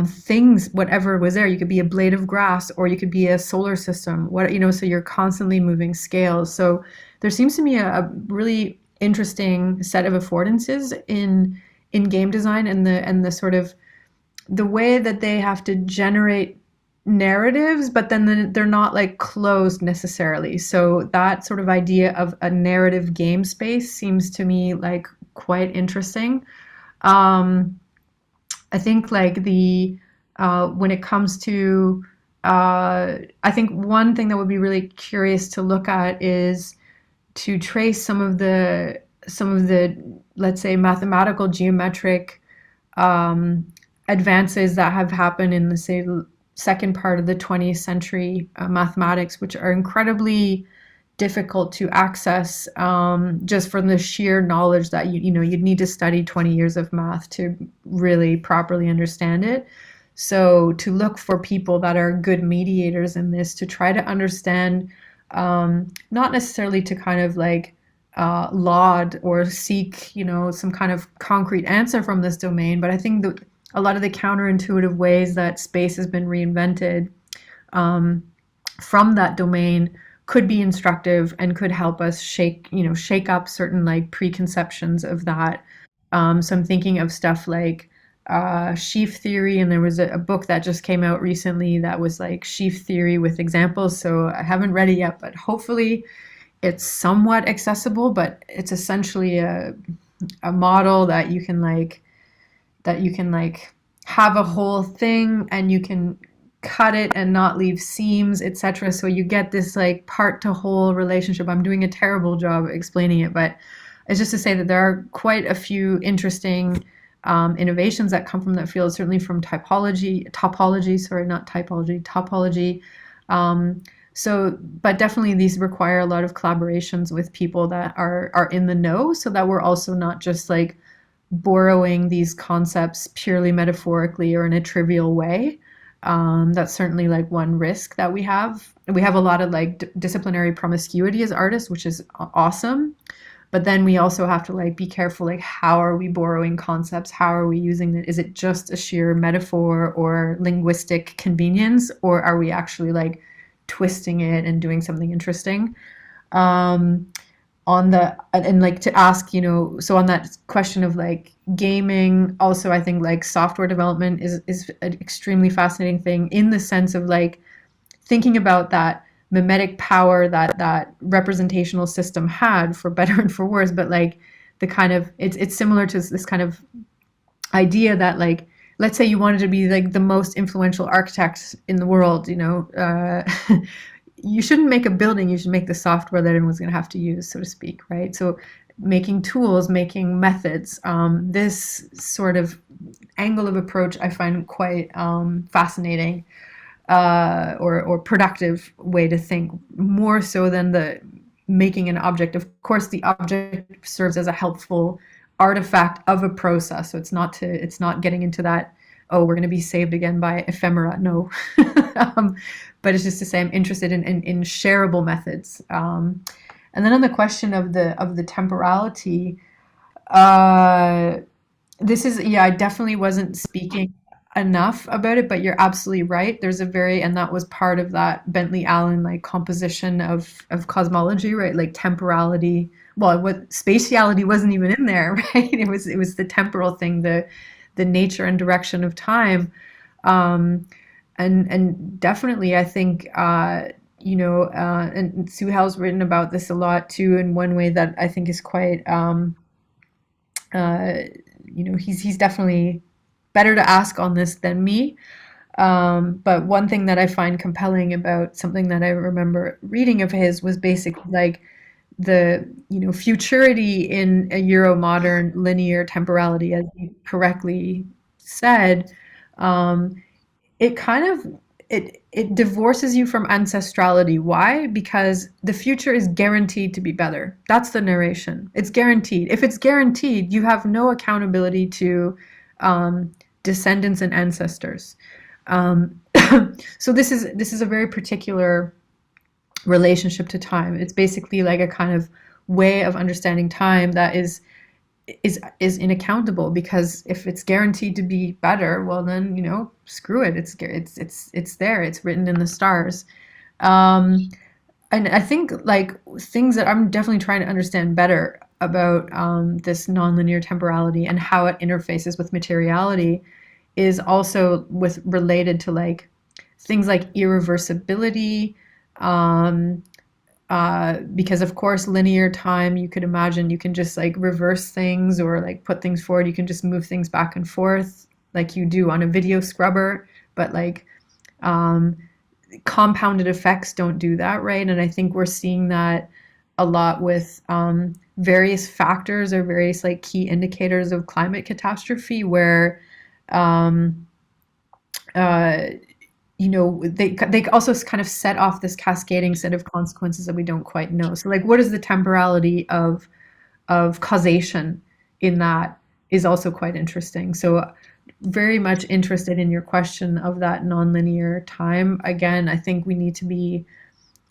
things, whatever was there. You could be a blade of grass, or you could be a solar system. So you're constantly moving scales. So there seems to me a really interesting set of affordances in game design, and the sort of the way that they have to generate narratives, but then they're not like closed necessarily. So that sort of idea of a narrative game space seems to me like quite interesting. I think like when it comes to I think one thing that would be really curious to look at is to trace some of the let's say mathematical geometric advances that have happened in the say second part of the 20th century mathematics, which are incredibly difficult to access just from the sheer knowledge that you'd need to study 20 years of math to really properly understand it. So to look for people that are good mediators in this, to try to understand, not necessarily to kind of like laud or seek some kind of concrete answer from this domain, but I think that a lot of the counterintuitive ways that space has been reinvented from that domain could be instructive and could help us shake up certain like preconceptions of that. So I'm thinking of stuff like sheaf theory, and there was a book that just came out recently that was like sheaf theory with examples. So I haven't read it yet, but hopefully it's somewhat accessible. But it's essentially a model that you can have a whole thing, and you can cut it and not leave seams, etc. So you get this like part to whole relationship. I'm doing a terrible job explaining it, but it's just to say that there are quite a few interesting innovations that come from that field, certainly from topology. But definitely these require a lot of collaborations with people that are in the know, so that we're also not just like borrowing these concepts purely metaphorically or in a trivial way. That's certainly like one risk that we have. We have a lot of like disciplinary promiscuity as artists, which is awesome. But then we also have to like be careful, like how are we borrowing concepts? How are we using it? Is it just a sheer metaphor or linguistic convenience, or are we actually like twisting it and doing something interesting? To ask, so on that question of like gaming, also I think like software development is an extremely fascinating thing, in the sense of like thinking about that mimetic power that representational system had, for better and for worse, but like the kind of, it's similar to this kind of idea that, like, let's say you wanted to be like the most influential architect in the world, you know, you shouldn't make a building, you should make the software that everyone's going to have to use, so to speak, right? So making tools, making methods, this sort of angle of approach I find quite fascinating, or productive way to think, more so than the making an object. Of course, the object serves as a helpful artifact of a process, so it's not getting into that, oh, we're going to be saved again by ephemera. No. But it's just to say I'm interested in shareable methods. And then on the question of the temporality, this is, yeah, I definitely wasn't speaking enough about it, but you're absolutely right. There's a very, and that was part of that Bentley Allen like composition of cosmology, right? Like temporality. Well, what spatiality wasn't even in there, right? It was the temporal thing, the nature and direction of time, and definitely I think you know, and Suhail's written about this a lot too, in one way that I think is quite you know, he's definitely better to ask on this than me. But one thing that I find compelling about something that I remember reading of his was basically like the, you know, futurity in a Euro-modern linear temporality, as you correctly said. It kind of, it divorces you from ancestrality. Why? Because the future is guaranteed to be better. That's the narration. It's guaranteed. If it's guaranteed, you have no accountability to descendants and ancestors. So this is a very particular relationship to time. It's basically like a kind of way of understanding time that is unaccountable, because if it's guaranteed to be better, well then, you know, screw it. It's there. It's written in the stars. And I think like things that I'm definitely trying to understand better about this nonlinear temporality and how it interfaces with materiality is also related to like things like irreversibility, because of course linear time, you could imagine you can just like reverse things or like put things forward. You can just move things back and forth like you do on a video scrubber, but like compounded effects don't do that, right? And I think we're seeing that a lot with various factors or various like key indicators of climate catastrophe, where you know, they also kind of set off this cascading set of consequences that we don't quite know. So like, what is the temporality of causation in that is also quite interesting. So very much interested in your question of that nonlinear time. Again, I think we need to be,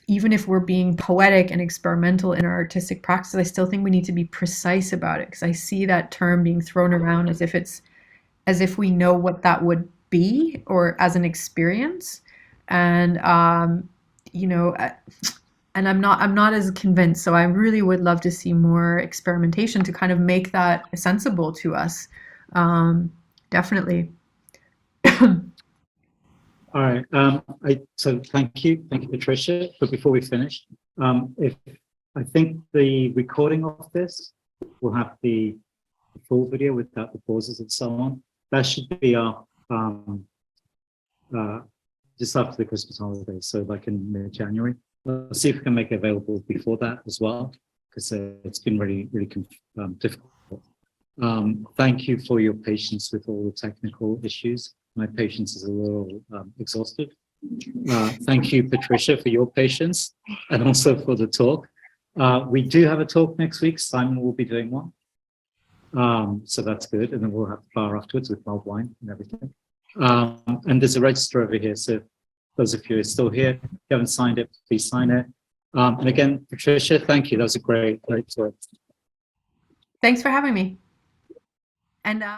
even if we're being poetic and experimental in our artistic practice, I still think we need to be precise about it, because I see that term being thrown around as if we know what that would be, or as an experience. And you know, and I'm not as convinced. So I really would love to see more experimentation to kind of make that sensible to us. Definitely. All right. So thank you, Patricia. But before we finish, if I think the recording of this will have the full video without the pauses and so on. That should be up just after the Christmas holidays, so like in mid-January. Let's see if we can make it available before that as well, because it's been really difficult. Thank you for your patience with all the technical issues. My patience is a little exhausted. Thank you, Patricia, for your patience and also for the talk. We do have a talk next week. Simon will be doing one. So that's good. And then we'll have the bar afterwards with mulled wine and everything. And there's a register over here. So those of you who are still here, if you haven't signed it, please sign it. And again, Patricia, thank you. That was a great talk. Thanks for having me. And